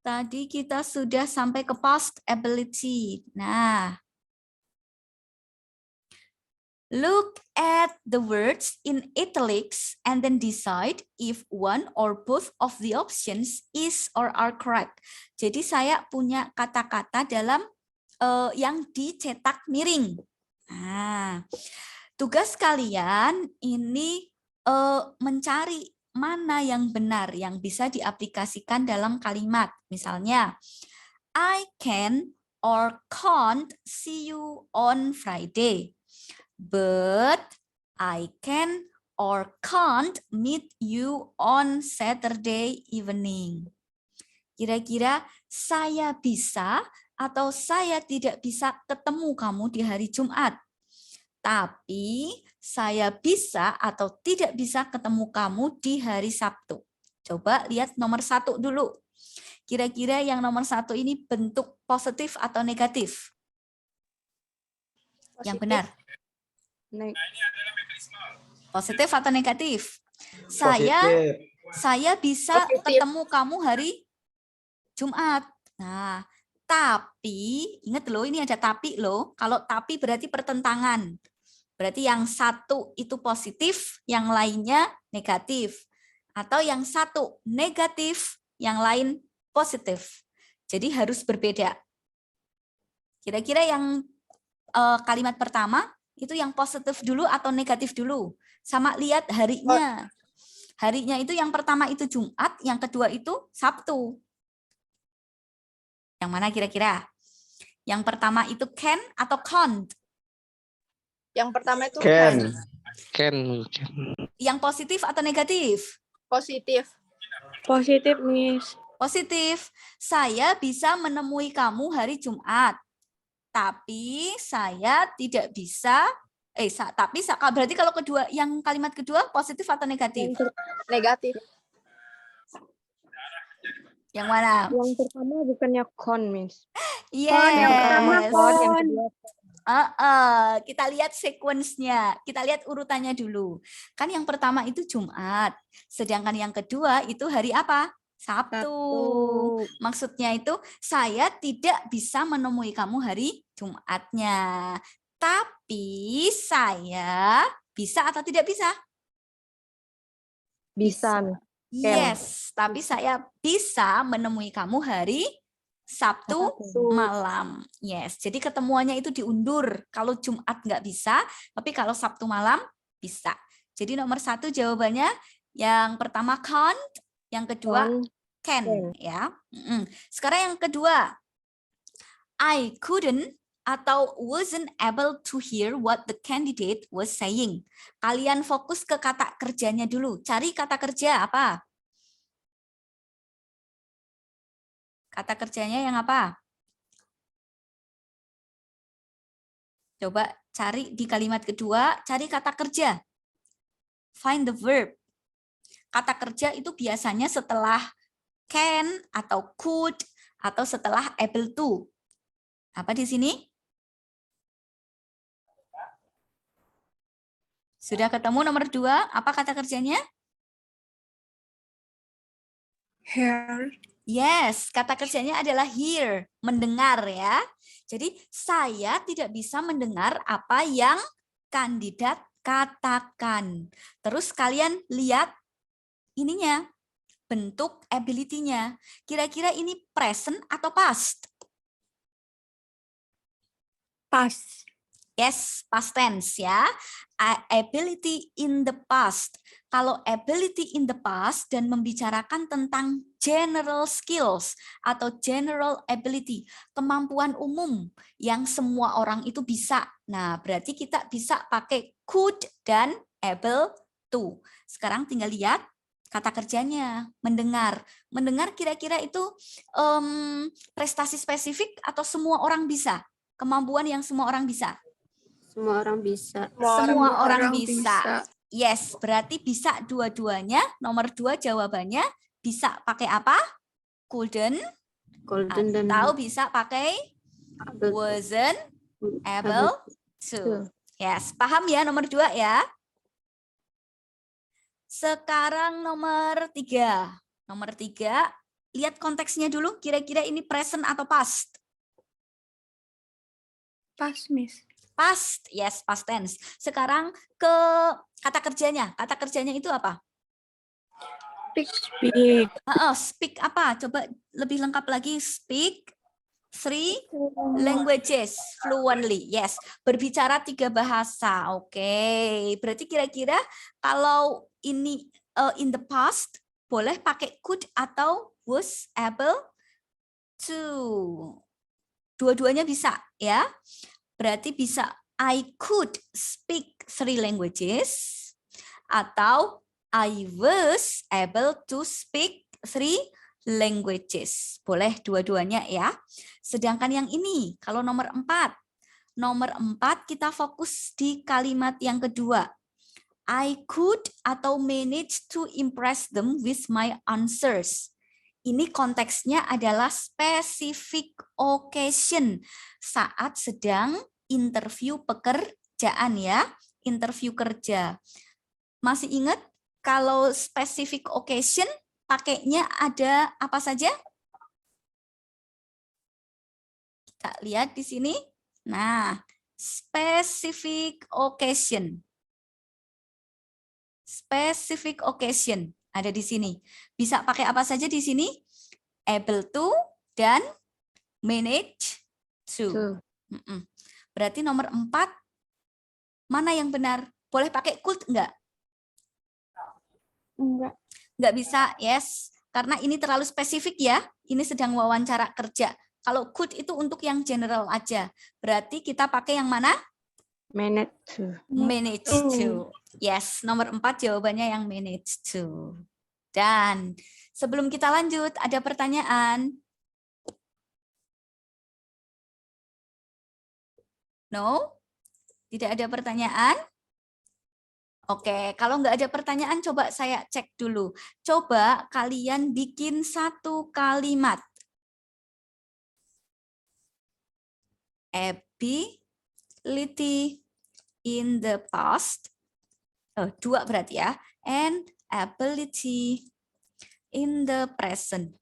Tadi kita sudah sampai ke past ability. Nah, look at the words in italics and then decide if one or both of the options is or are correct. Jadi saya punya kata-kata dalam yang dicetak miring. Nah, tugas kalian ini mencari mana yang benar yang bisa diaplikasikan dalam kalimat. Misalnya, I can or can't see you on Friday, but I can or can't meet you on Saturday evening. Kira-kira saya bisa atau saya tidak bisa ketemu kamu di hari Jumat. Tapi saya bisa atau tidak bisa ketemu kamu di hari Sabtu. Coba lihat nomor 1 dulu. Kira-kira yang nomor 1 ini bentuk positif atau negatif? Positif. Yang benar. Positif atau negatif? Saya bisa ketemu kamu hari Jumat. Nah, tapi, ingat loh ini ada tapi loh. Kalau tapi berarti pertentangan. Berarti yang satu itu positif, yang lainnya negatif. Atau yang satu negatif, yang lain positif. Jadi harus berbeda. Kira-kira yang kalimat pertama, itu yang positif dulu atau negatif dulu? Sama lihat harinya. Harinya itu yang pertama itu Jumat, yang kedua itu Sabtu. Yang mana kira-kira? Yang pertama itu can atau can't? Yang pertama itu Can. Yang positif atau negatif? Positif. Positif, Miss. Positif. Saya bisa menemui kamu hari Jumat. Tapi saya tidak bisa berarti kalau kedua yang kalimat kedua positif atau negatif? Negatif. Yang mana? Yang pertama bukannya con, Miss. Yes. Yang pertama con, yang kedua. Kita lihat sequence-nya, kita lihat urutannya dulu. Kan yang pertama itu Jumat, sedangkan yang kedua itu hari apa? Sabtu. Maksudnya itu saya tidak bisa menemui kamu hari Jumatnya. Tapi saya bisa atau tidak bisa? Bisa, Miss. Yes, tapi saya bisa menemui kamu hari Sabtu malam. Yes, jadi ketemuannya itu diundur. Kalau Jumat nggak bisa, tapi kalau Sabtu malam bisa. Jadi nomor 1 jawabannya yang pertama can't, yang kedua can. Ya. Sekarang yang kedua, I couldn't atau wasn't able to hear what the candidate was saying. Kalian fokus ke kata kerjanya dulu. Cari kata kerja apa? Kata kerjanya yang apa? Coba cari di kalimat kedua, cari kata kerja. Find the verb. Kata kerja itu biasanya setelah can atau could atau setelah able to. Apa di sini? Sudah ketemu nomor 2, apa kata kerjanya? Hear. Yes, kata kerjanya adalah hear, mendengar ya. Jadi saya tidak bisa mendengar apa yang kandidat katakan. Terus kalian lihat ininya, bentuk ability-nya. Kira-kira ini present atau past? Past. Yes, past tense ya. Ability in the past. Kalau ability in the past dan membicarakan tentang general skills atau general ability, kemampuan umum yang semua orang itu bisa. Nah, berarti kita bisa pakai could dan able to. Sekarang tinggal lihat kata kerjanya, mendengar. Mendengar kira-kira itu prestasi spesifik atau semua orang bisa? Kemampuan yang semua orang bisa? Semua orang bisa. Semua orang bisa. Yes, berarti bisa dua-duanya. Nomor 2 jawabannya bisa pakai apa? Couldn't. Atau bisa pakai wasn't able to. Yes, paham ya nomor 2 ya? Sekarang nomor 3. Nomor 3, lihat konteksnya dulu. Kira-kira ini present atau past? Past, Miss. Past, yes, past tense. Sekarang ke kata kerjanya. Kata kerjanya itu apa? Speak. Speak apa? Coba lebih lengkap lagi. Speak 3 languages fluently. Yes, berbicara 3 bahasa. Oke, berarti kira-kira kalau ini in the past boleh pakai could atau was able to. Dua-duanya bisa ya. Berarti bisa I could speak 3 languages atau I was able to speak 3 languages. Boleh dua-duanya ya. Sedangkan yang ini, kalau nomor 4. Nomor 4 kita fokus di kalimat yang kedua. I could atau manage to impress them with my answers. Ini konteksnya adalah specific occasion saat sedang interview pekerjaan ya, interview kerja. Masih ingat kalau specific occasion pakainya ada apa saja? Kita lihat di sini. Nah, specific occasion. Specific occasion ada di sini. Bisa pakai apa saja di sini? Able to dan manage to. Berarti nomor 4 mana yang benar? Boleh pakai could enggak? Enggak. Enggak bisa, yes. Karena ini terlalu spesifik ya. Ini sedang wawancara kerja. Kalau could itu untuk yang general aja. Berarti kita pakai yang mana? Manage to. Manage to. Yes, nomor 4 jawabannya yang manage to. Dan sebelum kita lanjut, ada pertanyaan? No? Tidak ada pertanyaan? Oke, kalau nggak ada pertanyaan, coba saya cek dulu. Coba kalian bikin 1 kalimat. Ability in the past. 2 berarti ya. And ability in the present.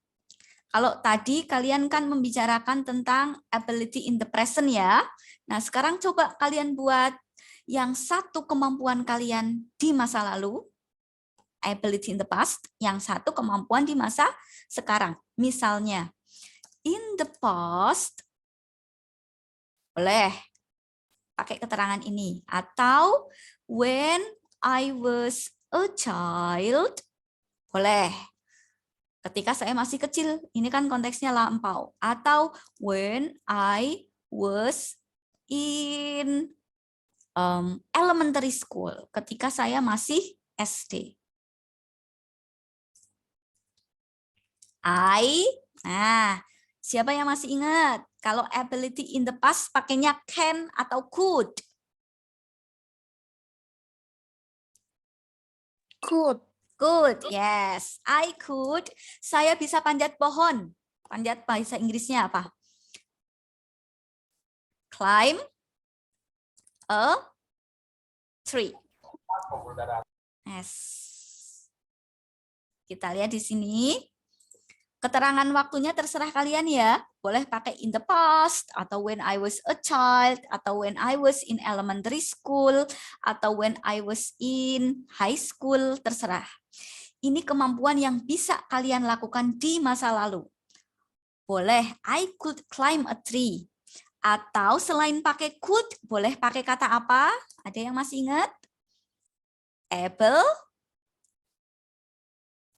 Kalau tadi kalian kan membicarakan tentang ability in the present ya. Nah, sekarang coba kalian buat yang satu kemampuan kalian di masa lalu, ability in the past, yang satu kemampuan di masa sekarang. Misalnya, in the past, boleh pakai keterangan ini. Atau, when I was a child, boleh. Ketika saya masih kecil, ini kan konteksnya lampau. Atau when I was in elementary school, ketika saya masih SD. Nah, siapa yang masih ingat? Kalau ability in the past pakainya can atau could? Could. Could, yes. I could. Saya bisa panjat pohon. Panjat bahasa Inggrisnya apa? Climb a tree. Yes. Kita lihat di sini. Keterangan waktunya terserah kalian ya. Boleh pakai in the past, atau when I was a child, atau when I was in elementary school, atau when I was in high school, terserah. Ini kemampuan yang bisa kalian lakukan di masa lalu. Boleh, I could climb a tree. Atau selain pakai could, boleh pakai kata apa? Ada yang masih ingat?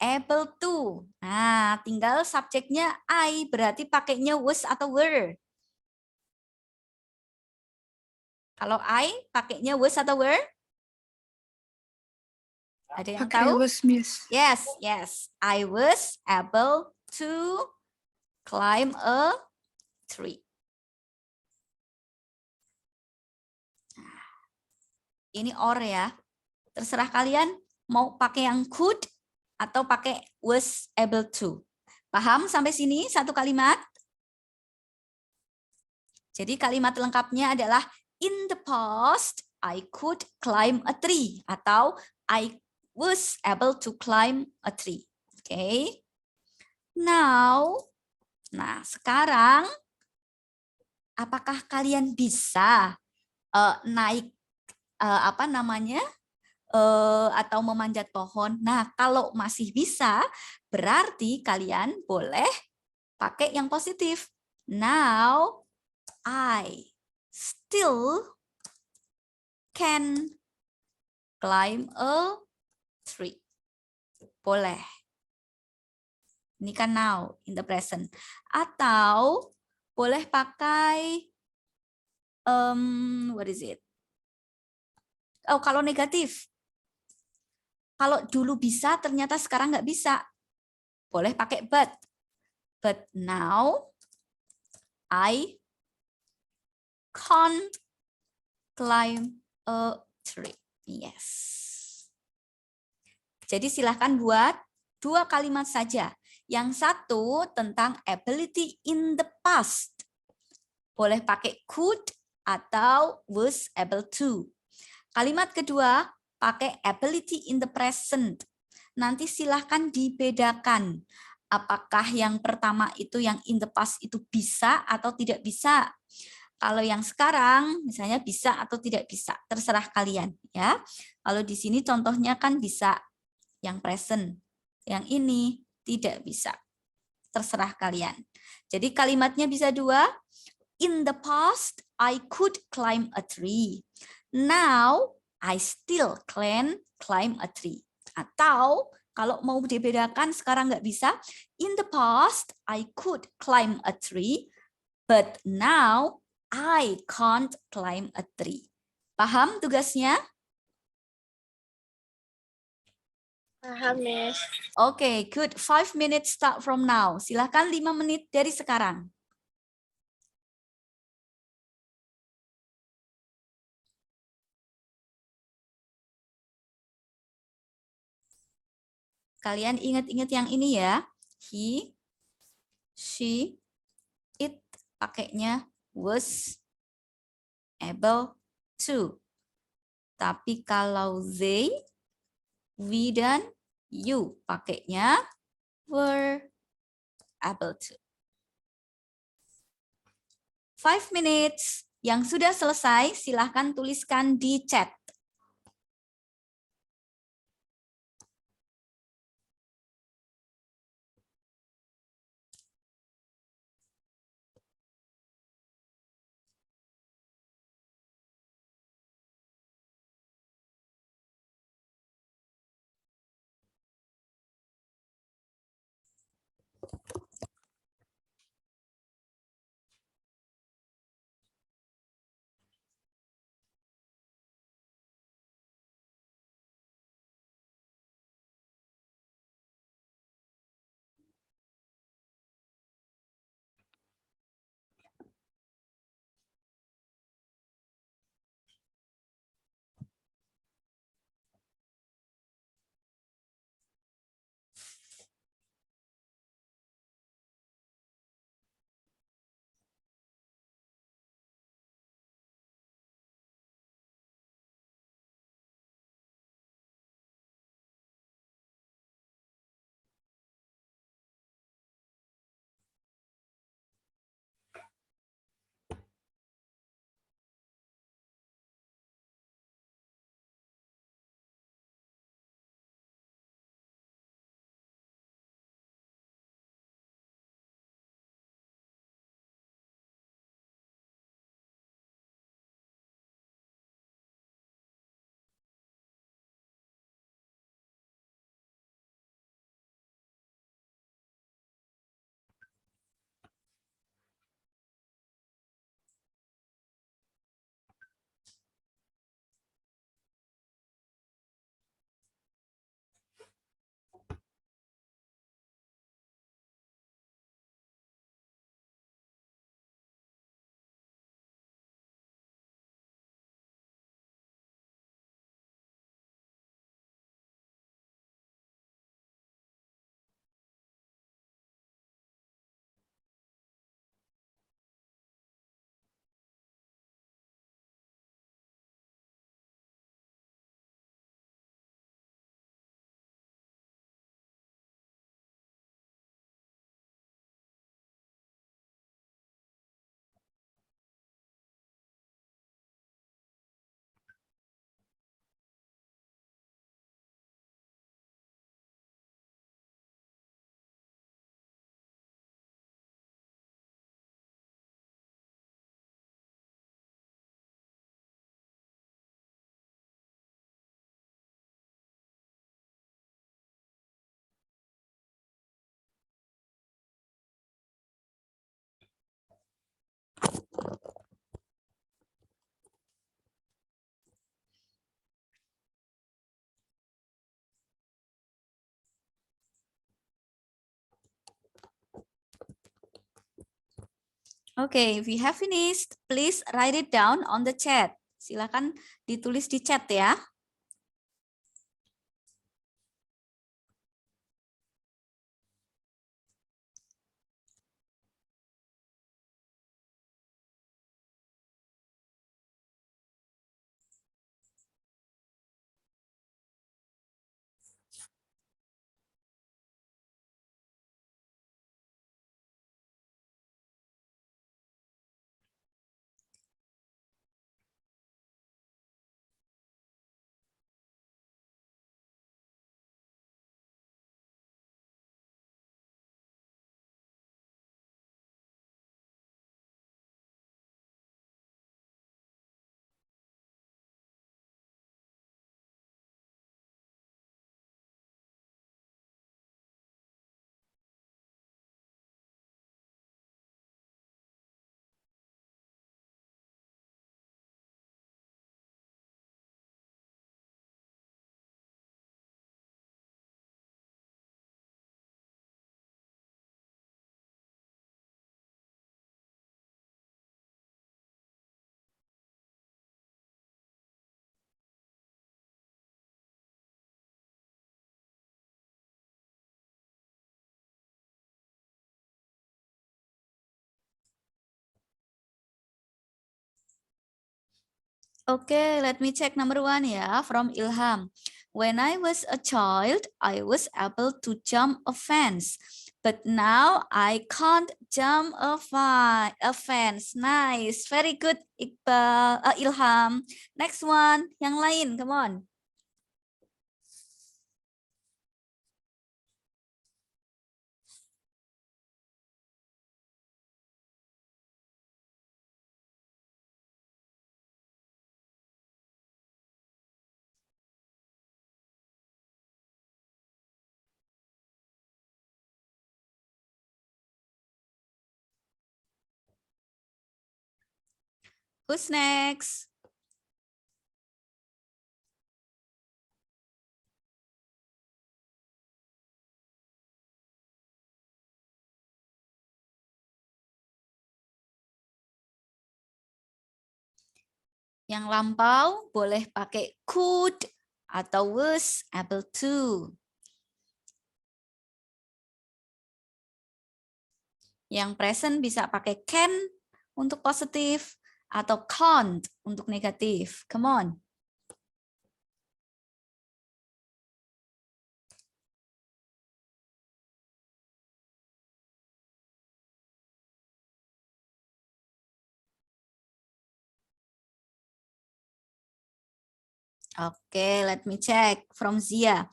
Able to. Nah, tinggal subjeknya I, berarti pakainya was atau were. Kalau I, pakainya was atau were? Ada yang Pakai tahu? was, Miss. Yes, yes. I was able to climb a tree. Ini or ya. Terserah kalian mau pakai yang could atau pakai was able to. Paham sampai sini satu kalimat? Jadi kalimat lengkapnya adalah in the past I could climb a tree atau I was able to climb a tree. Oke. Nah sekarang apakah kalian bisa naik atau memanjat pohon? Nah, kalau masih bisa, berarti kalian boleh pakai yang positif. Now, I still can climb a tree. Boleh. Ini kan now, in the present. Atau boleh pakai, what is it? Oh, kalau negatif. Kalau dulu bisa, ternyata sekarang nggak bisa. Boleh pakai but. But now, I can't climb a tree. Yes. Jadi silahkan buat 2 kalimat saja. Yang satu tentang ability in the past. Boleh pakai could atau was able to. Kalimat kedua, pakai ability in the present. Nanti silahkan dibedakan. Apakah yang pertama itu yang in the past itu bisa atau tidak bisa. Kalau yang sekarang misalnya bisa atau tidak bisa, terserah kalian ya. Kalau di sini contohnya kan bisa yang present. Yang ini tidak bisa. Terserah kalian. Jadi kalimatnya bisa 2. In the past, I could climb a tree. Now, I still can climb a tree. Atau kalau mau dibedakan sekarang nggak bisa. In the past, I could climb a tree, but now I can't climb a tree. Paham tugasnya? Paham, Miss. Oke, good. 5 minutes start from now. Silahkan 5 menit dari sekarang. Kalian ingat-ingat yang ini ya. He, she, it pakainya was able to. Tapi kalau they, we, dan you pakainya were able to. 5 minutes. Yang sudah selesai, silahkan tuliskan di chat. Okay, if you have finished, please write it down on the chat. Silakan ditulis di chat ya. Okay, let me check number 1 ya, from Ilham. When I was a child, I was able to jump a fence. But now I can't jump a fence. Nice. Very good, Iqbal, Ilham. Next one. Yang lain, come on. Who's next? Yang lampau boleh pakai could atau was able to. Yang present bisa pakai can untuk positif atau can't untuk negatif. Come on. Okay, let me check from Zia.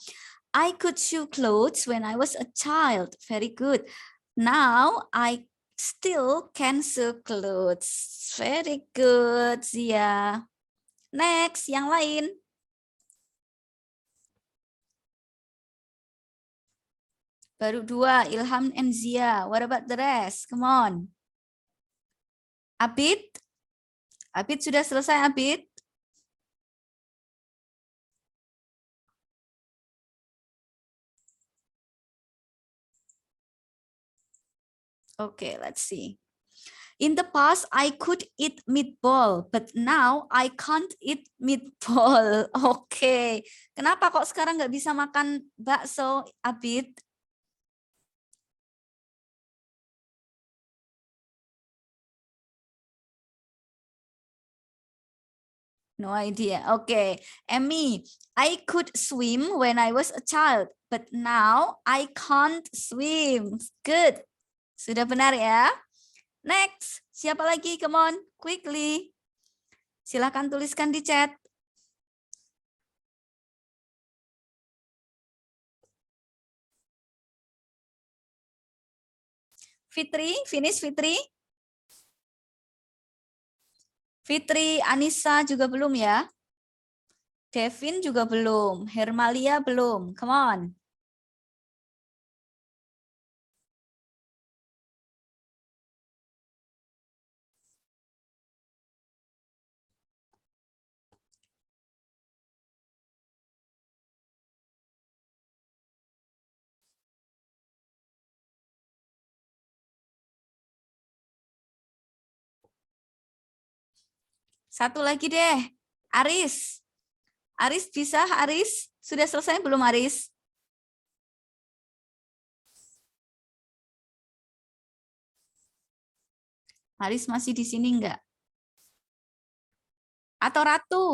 I could sew clothes when I was a child. Very good. Now I still can sew clothes. Very good, Zia. Next, yang lain. Baru 2, Ilham and Zia. What about the rest? Come on. Abid? Abid sudah selesai, Abid? Okay, let's see. In the past, I could eat meatball, but now I can't eat meatball. Oke, kenapa kok sekarang nggak bisa makan bakso, Abid? No idea. Okay, Emmy, I could swim when I was a child, but now I can't swim. Good. Sudah benar ya? Next, siapa lagi? Come on, quickly. Silahkan tuliskan di chat. Fitri, finish Fitri? Fitri, Anissa juga belum ya? Devin juga belum. Hermalia belum. Come on. Satu lagi deh. Aris. Aris bisa, Aris? Sudah selesai belum, Aris? Aris masih di sini enggak? Atau Ratu?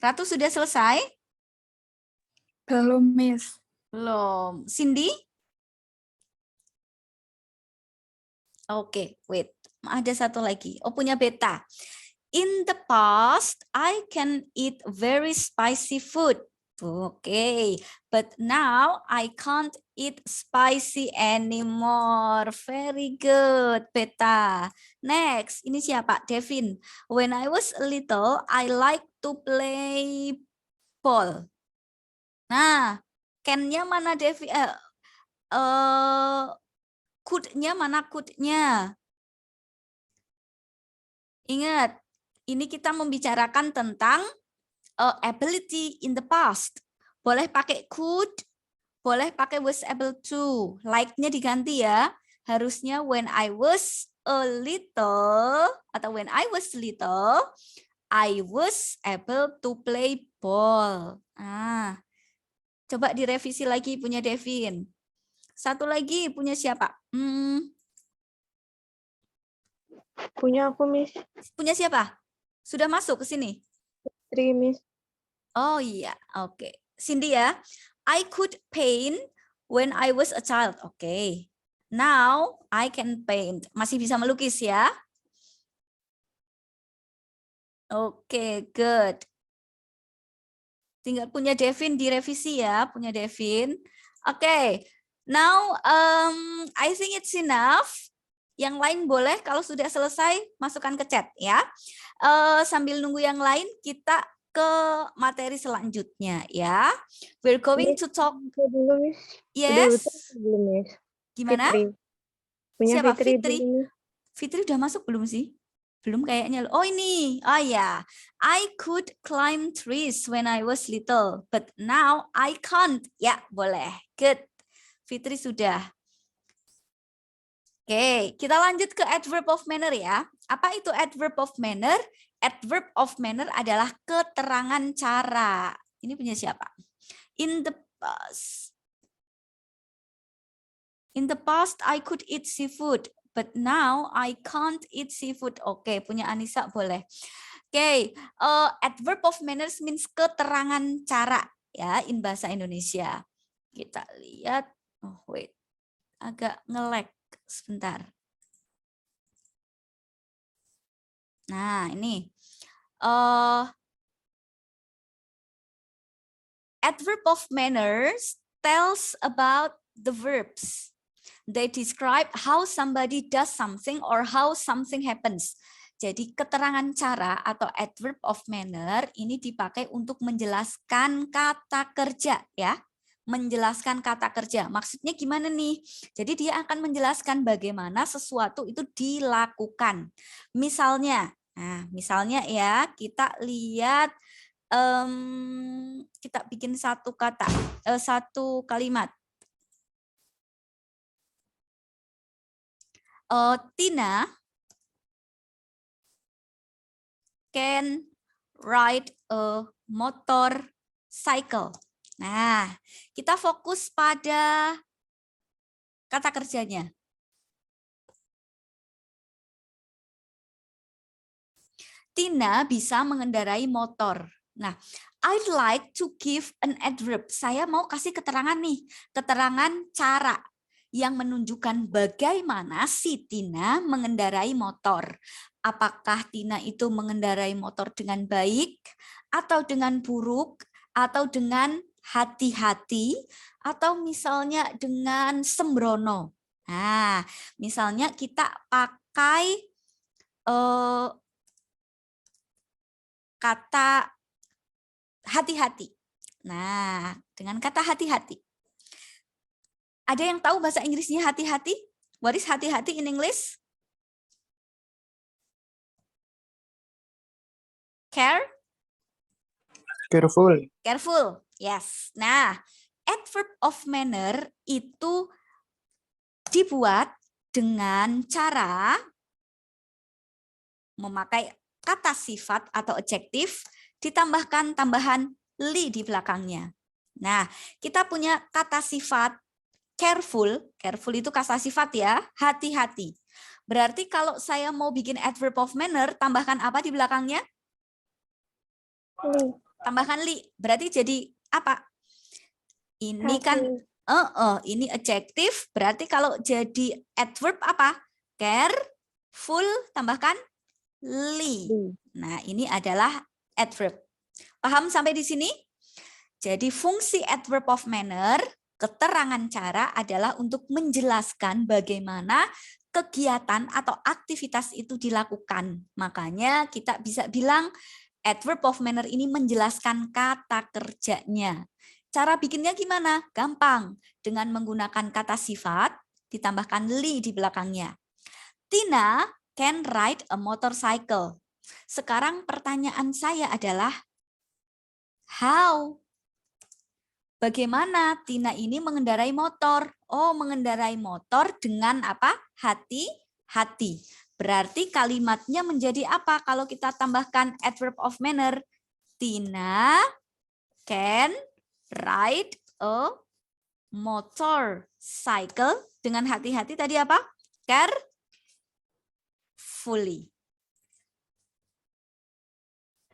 Ratu sudah selesai? Belum, Miss. Belum. Cindy? Oke, wait. Ada satu lagi. Oh, punya Beta. In the past, I can eat very spicy food. Okay, but now I can't eat spicy anymore. Very good, Beta. Next, ini siapa? Devin. When I was little, I like to play ball. Nah, can-nya mana, Devin? Could-nya mana could-nya? Ingat, ini kita membicarakan tentang ability in the past. Boleh pakai could, boleh pakai was able to. Like-nya diganti ya. Harusnya when I was a little atau when I was little, I was able to play ball. Coba direvisi lagi punya Devin. Satu lagi punya siapa? Punya aku, Miss. Punya siapa? Sudah masuk ke sini? Fitri, Miss. Oh iya, oke. Cindy ya. I could paint when I was a child. Oke. Now I can paint. Masih bisa melukis ya. Oke, good. Tinggal punya Devin direvisi ya, punya Devin. Oke. Now I think it's enough. Yang lain boleh kalau sudah selesai masukkan ke chat ya. Sambil nunggu yang lain kita ke materi selanjutnya ya. We're going to talk. Dulu, Miss. Yes. Belum, Miss. Gimana? Fitri. Punya Siapa? Fitri. Fitri. Dulu. Fitri udah masuk belum sih? Belum kayaknya. Oh ini. Oh ya. I could climb trees when I was little, but now I can't. Ya, boleh. Good. Fitri sudah. Oke, kita lanjut ke adverb of manner ya. Apa itu adverb of manner? Adverb of manner adalah keterangan cara. Ini punya siapa? In the past. In the past I could eat seafood, but now I can't eat seafood. Oke, punya Anissa boleh. Oke, adverb of manners means keterangan cara ya in bahasa Indonesia. Kita lihat. Oh wait, agak nge-lag sebentar. Nah ini. Adverb of manners tells about the verbs. They describe how somebody does something or how something happens. Jadi keterangan cara atau adverb of manner ini dipakai untuk menjelaskan kata kerja ya. Menjelaskan kata kerja. Maksudnya gimana nih? Jadi dia akan menjelaskan bagaimana sesuatu itu dilakukan. Misalnya, nah misalnya ya kita lihat kita bikin satu kata, satu kalimat. Tina can ride a motorcycle. Nah, kita fokus pada kata kerjanya. Tina bisa mengendarai motor. Nah, I'd like to give an adverb. Saya mau kasih keterangan nih, keterangan cara yang menunjukkan bagaimana si Tina mengendarai motor. Apakah Tina itu mengendarai motor dengan baik, atau dengan buruk, atau dengan hati-hati, atau misalnya dengan sembrono. Nah, misalnya kita pakai kata hati-hati. Nah, dengan kata hati-hati. Ada yang tahu bahasa Inggrisnya hati-hati? What is hati-hati in English? Care? Careful. Careful, yes. Nah, adverb of manner itu dibuat dengan cara memakai kata sifat atau adjektif ditambahkan tambahan li di belakangnya. Nah, kita punya kata sifat careful. Careful itu kata sifat ya, hati-hati. Berarti kalau saya mau bikin adverb of manner, tambahkan apa di belakangnya? Li. Tambahkan li. Berarti jadi apa? Ini kan ini adjektif, berarti kalau jadi adverb apa? Careful tambahkan li. Nah, ini adalah adverb. Paham sampai di sini? Jadi fungsi adverb of manner, keterangan cara adalah untuk menjelaskan bagaimana kegiatan atau aktivitas itu dilakukan. Makanya kita bisa bilang adverb of manner ini menjelaskan kata kerjanya. Cara bikinnya gimana? Gampang. Dengan menggunakan kata sifat, ditambahkan li di belakangnya. Tina can ride a motorcycle. Sekarang pertanyaan saya adalah, how? Bagaimana Tina ini mengendarai motor? Oh, mengendarai motor dengan apa? Hati-hati. Berarti kalimatnya menjadi apa kalau kita tambahkan adverb of manner? Tina can ride a motorcycle dengan hati-hati tadi apa? Carefully.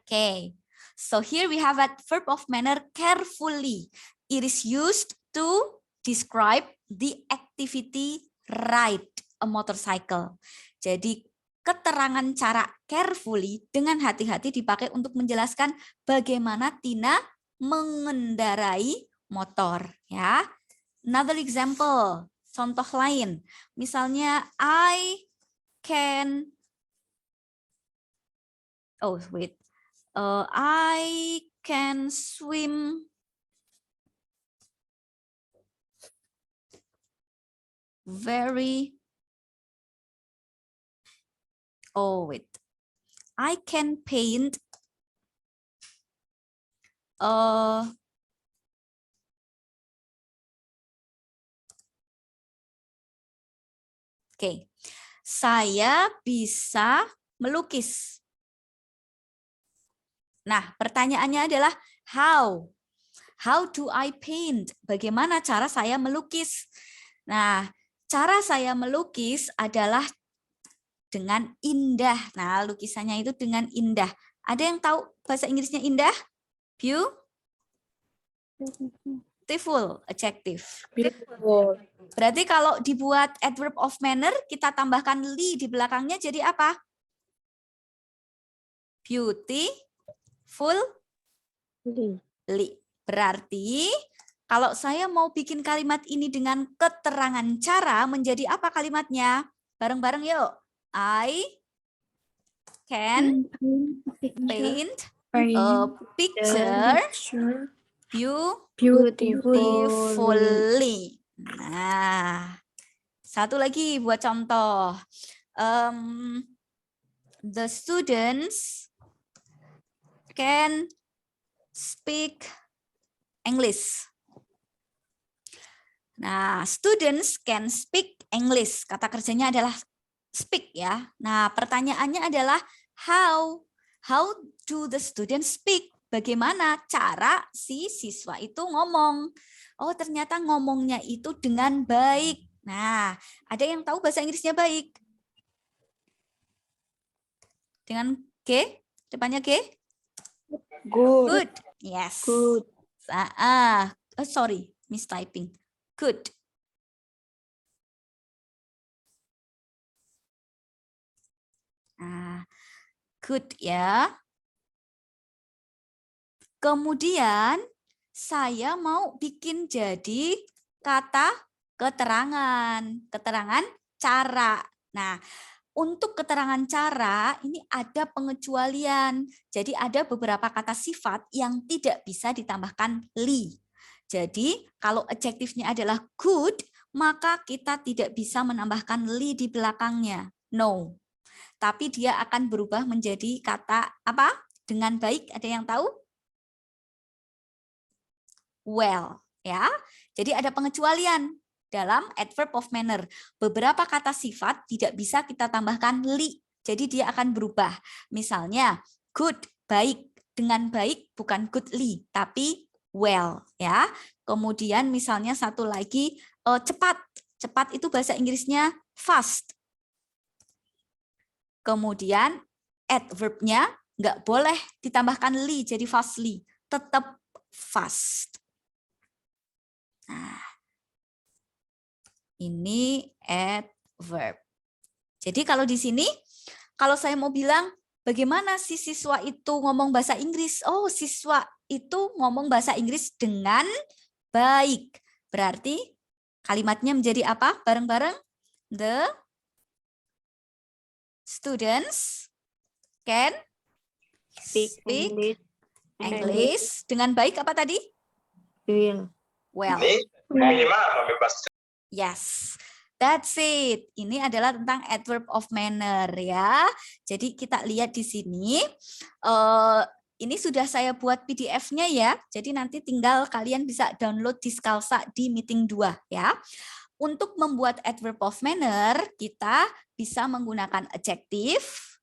Oke. So here we have a verb of manner carefully. It is used to describe the activity ride a motorcycle. Jadi keterangan cara carefully dengan hati-hati dipakai untuk menjelaskan bagaimana Tina mengendarai motor, ya. Another example, contoh lain. Misalnya I can swim I can paint saya bisa melukis. Nah, pertanyaannya adalah how? How do I paint? Bagaimana cara saya melukis? Nah, cara saya melukis adalah dengan indah. Nah, lukisannya itu dengan indah. Ada yang tahu bahasa Inggrisnya indah? Beautiful, adjective. Beautiful. Berarti kalau dibuat adverb of manner, kita tambahkan li di belakangnya jadi apa? Beautiful, li. Berarti kalau saya mau bikin kalimat ini dengan keterangan cara, menjadi apa kalimatnya? Bareng-bareng yuk. I can paint a picture beautifully. Nah, satu lagi buat contoh. The students can speak English. Nah, students can speak English. Kata kerjanya adalah speak ya. Nah, pertanyaannya adalah how? How do the students speak? Bagaimana cara si siswa itu ngomong? Oh, ternyata ngomongnya itu dengan baik. Nah, ada yang tahu bahasa Inggrisnya baik? Dengan G? Depannya G? Good. Good. Yes. Good. Sorry, mistyping. Good. Nah, good ya. Kemudian saya mau bikin jadi kata keterangan. Keterangan cara. Nah, untuk keterangan cara ini ada pengecualian. Jadi ada beberapa kata sifat yang tidak bisa ditambahkan li. Jadi kalau adjektifnya adalah good, maka kita tidak bisa menambahkan li di belakangnya. No. Tapi dia akan berubah menjadi kata apa? Dengan baik, ada yang tahu? Well, ya. Jadi ada pengecualian dalam adverb of manner. Beberapa kata sifat tidak bisa kita tambahkan li. Jadi dia akan berubah. Misalnya good, baik. Dengan baik bukan goodly, tapi well, ya. Kemudian misalnya satu lagi cepat. Cepat itu bahasa Inggrisnya fast. Kemudian adverbnya nggak boleh ditambahkan li jadi fastly, tetap fast. Nah, ini adverb. Jadi kalau di sini, kalau saya mau bilang bagaimana si siswa itu ngomong bahasa Inggris? Oh, siswa itu ngomong bahasa Inggris dengan baik. Berarti kalimatnya menjadi apa? Bareng-bareng. The students can speak English dengan baik apa tadi? Well. Yes, that's it. Ini adalah tentang adverb of manner ya. Jadi kita lihat di sini. Ini sudah saya buat PDF-nya ya. Jadi nanti tinggal kalian bisa download di Skalsa di meeting 2 ya. Untuk membuat adverb of manner, kita bisa menggunakan adjektif.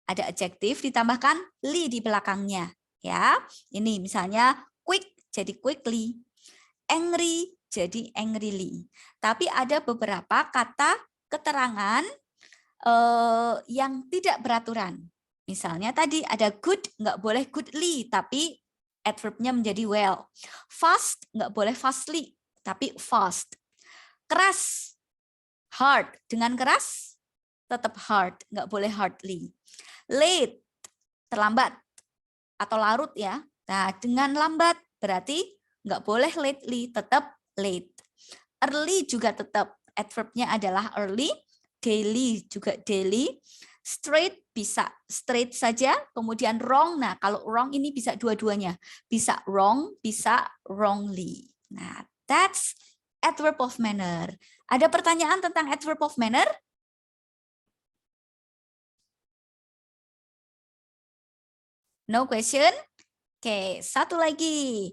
Ada adjektif ditambahkan li di belakangnya ya. Ini misalnya quick jadi quickly. Angry jadi angrily. Tapi ada beberapa kata keterangan yang tidak beraturan. Misalnya tadi ada good, nggak boleh goodly, tapi adverbnya menjadi well. Fast, nggak boleh fastly, tapi fast. Keras, hard. Dengan keras, tetap hard, nggak boleh hardly. Late, terlambat atau larut ya. Nah, dengan lambat berarti nggak boleh lately, tetap late. Early juga tetap, adverbnya adalah early. Daily juga daily. Straight bisa straight saja, kemudian wrong. Nah, kalau wrong ini bisa dua-duanya. Bisa wrong, bisa wrongly. Nah, that's adverb of manner. Ada pertanyaan tentang adverb of manner? No question? Oke, satu lagi.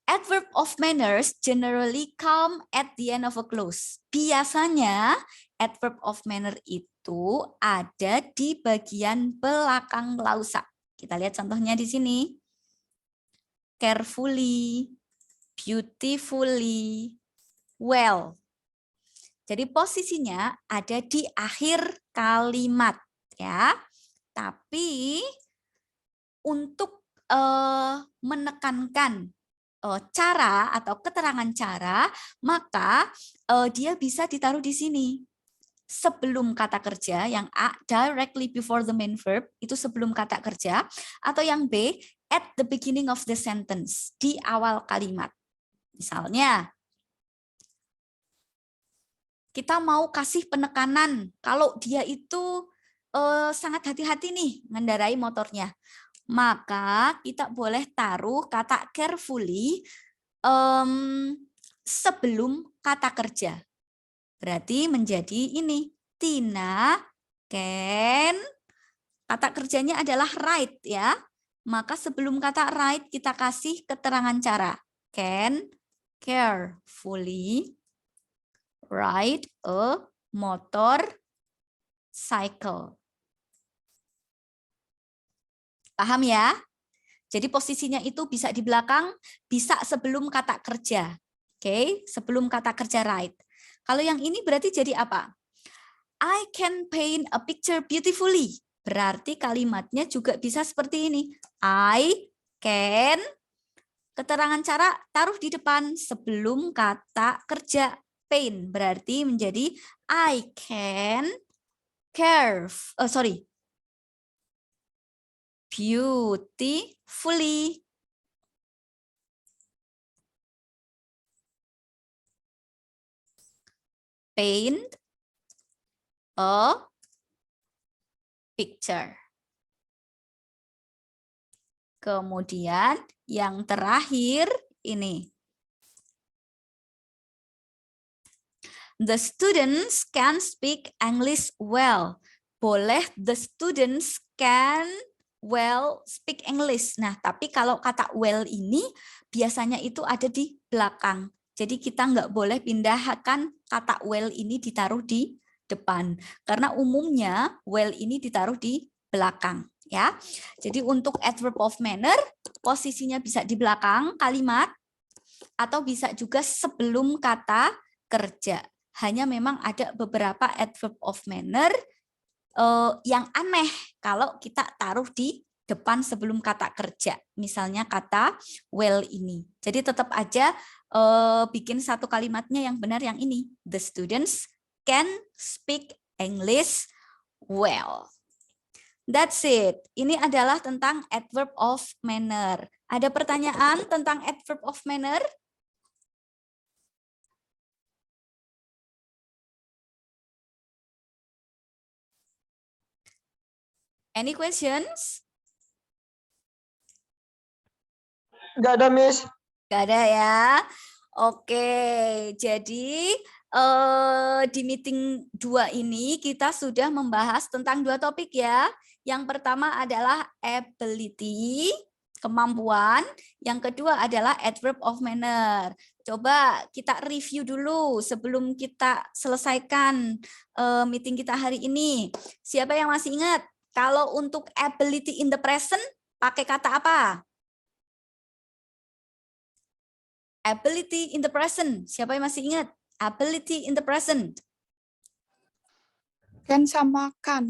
Adverb of manners generally come at the end of a clause. Biasanya adverb of manner itu ada di bagian belakang klausa. Kita lihat contohnya di sini. Carefully, beautifully, well. Jadi posisinya ada di akhir kalimat ya. Tapi untuk menekankan cara atau keterangan cara, maka dia bisa ditaruh di sini. Sebelum kata kerja, yang A, directly before the main verb, itu sebelum kata kerja, atau yang B, at the beginning of the sentence, di awal kalimat. Misalnya, kita mau kasih penekanan kalau dia itu sangat hati-hati nih mengendarai motornya. Maka kita boleh taruh kata carefully sebelum kata kerja. Berarti menjadi ini, Tina can, kata kerjanya adalah write ya. Maka sebelum kata write kita kasih keterangan cara. Can carefully ride a motorcycle. Paham ya? Jadi posisinya itu bisa di belakang, bisa sebelum kata kerja. Oke, sebelum kata kerja right. Kalau yang ini berarti jadi apa? I can paint a picture beautifully. Berarti kalimatnya juga bisa seperti ini. I can, keterangan cara taruh di depan sebelum kata kerja. Paint berarti menjadi I can beautifully. Paint a picture. Kemudian yang terakhir ini. The students can speak English well. Boleh the students can well speak English. Nah, tapi kalau kata well ini biasanya itu ada di belakang. Jadi kita nggak boleh pindahkan kata well ini ditaruh di depan. Karena umumnya well ini ditaruh di belakang. Ya. Jadi untuk adverb of manner, posisinya bisa di belakang kalimat atau bisa juga sebelum kata kerja. Hanya memang ada beberapa adverb of manner yang aneh kalau kita taruh di depan sebelum kata kerja. Misalnya kata well ini. Jadi tetap aja bikin satu kalimatnya yang benar yang ini. The students can speak English well. That's it. Ini adalah tentang adverb of manner. Ada pertanyaan tentang adverb of manner? Any questions? Nggak ada, Miss. Nggak ada ya. Oke, jadi di meeting 2 ini kita sudah membahas tentang 2 topik ya. Yang pertama adalah ability, kemampuan. Yang kedua adalah adverb of manner. Coba kita review dulu sebelum kita selesaikan meeting kita hari ini. Siapa yang masih ingat? Kalau untuk ability in the present, pakai kata apa? Ability in the present. Siapa yang masih ingat? Ability in the present. Can sama kan.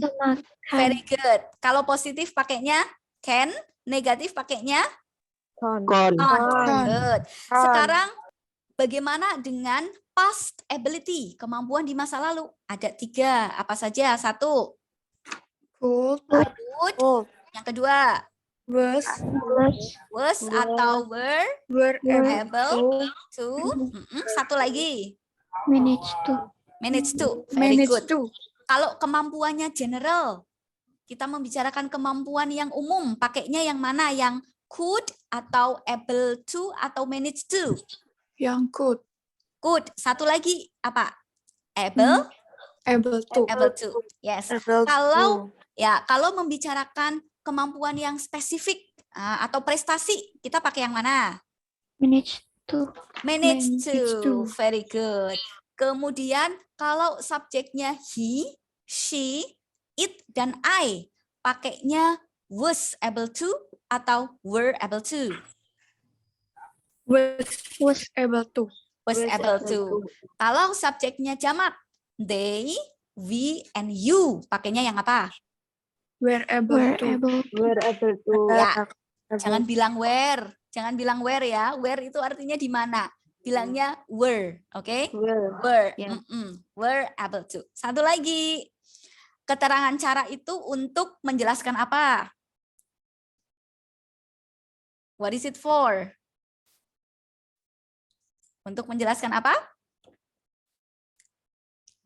Very good. Kalau positif pakainya can, negatif pakainya Con. Con. Con. good. Sekarang bagaimana dengan past ability, kemampuan di masa lalu? Ada 3, apa saja? 1, Could. could. Yang kedua, Was. was atau were Were able to. Satu lagi, Manage to. manage to. Very manage good. to. Kalau kemampuannya general, kita membicarakan kemampuan yang umum, pakainya yang mana? Yang could atau able to atau manage to? Yang could. Could. Satu lagi apa? Able, Able to. able to. Yes. Kalau membicarakan kemampuan yang spesifik atau prestasi, kita pakai yang mana? Manage to. Manage Manage to. to. Very good. Kemudian kalau subjeknya he, she, it, dan I, pakainya was able to atau were able to? Was able to. Was able to. Kalau subjeknya jamak, they, we, and you, pakainya yang apa? Were able to. Were able to. Ya, jangan bilang where. Jangan bilang where ya. Where itu artinya di mana. Bilangnya were, oke? Were. Were able to. Satu lagi. Keterangan cara itu untuk menjelaskan apa? What is it for? Untuk menjelaskan apa?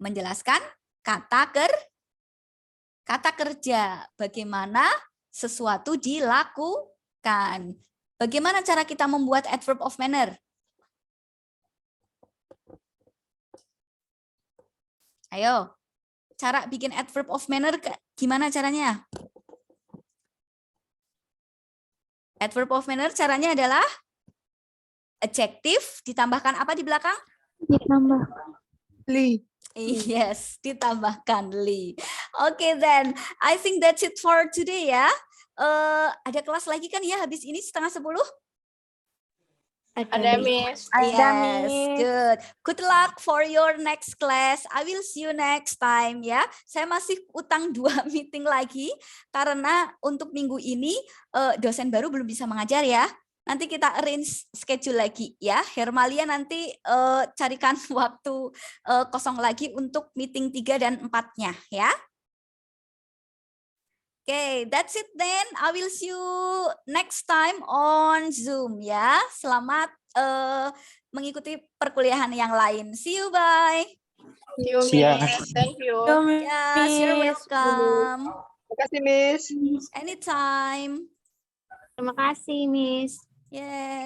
Menjelaskan kata kerja. Bagaimana sesuatu dilakukan. Bagaimana cara kita membuat adverb of manner? Ayo, cara bikin adverb of manner gimana caranya? Adverb of manner caranya adalah adjektif ditambahkan apa di belakang? Ditambah. Li. Yes, ditambahkan li. Okay, then I think that's it for today ya. Ada kelas lagi kan ya habis ini 9:30? Ada, Miss. Yes, good. Good luck for your next class. I will see you next time ya. Saya masih utang 2 meeting lagi karena untuk minggu ini dosen baru belum bisa mengajar ya. Nanti kita arrange schedule lagi ya. Hermalia nanti carikan waktu kosong lagi untuk meeting 3 dan 4-nya ya. Okay, that's it then. I will see you next time on Zoom ya. Selamat mengikuti perkuliahan yang lain. See you, bye. See you, Siap. Miss. Thank you. Yes, you're welcome. Terima kasih, Miss. Anytime. Terima kasih, Miss. Yeah.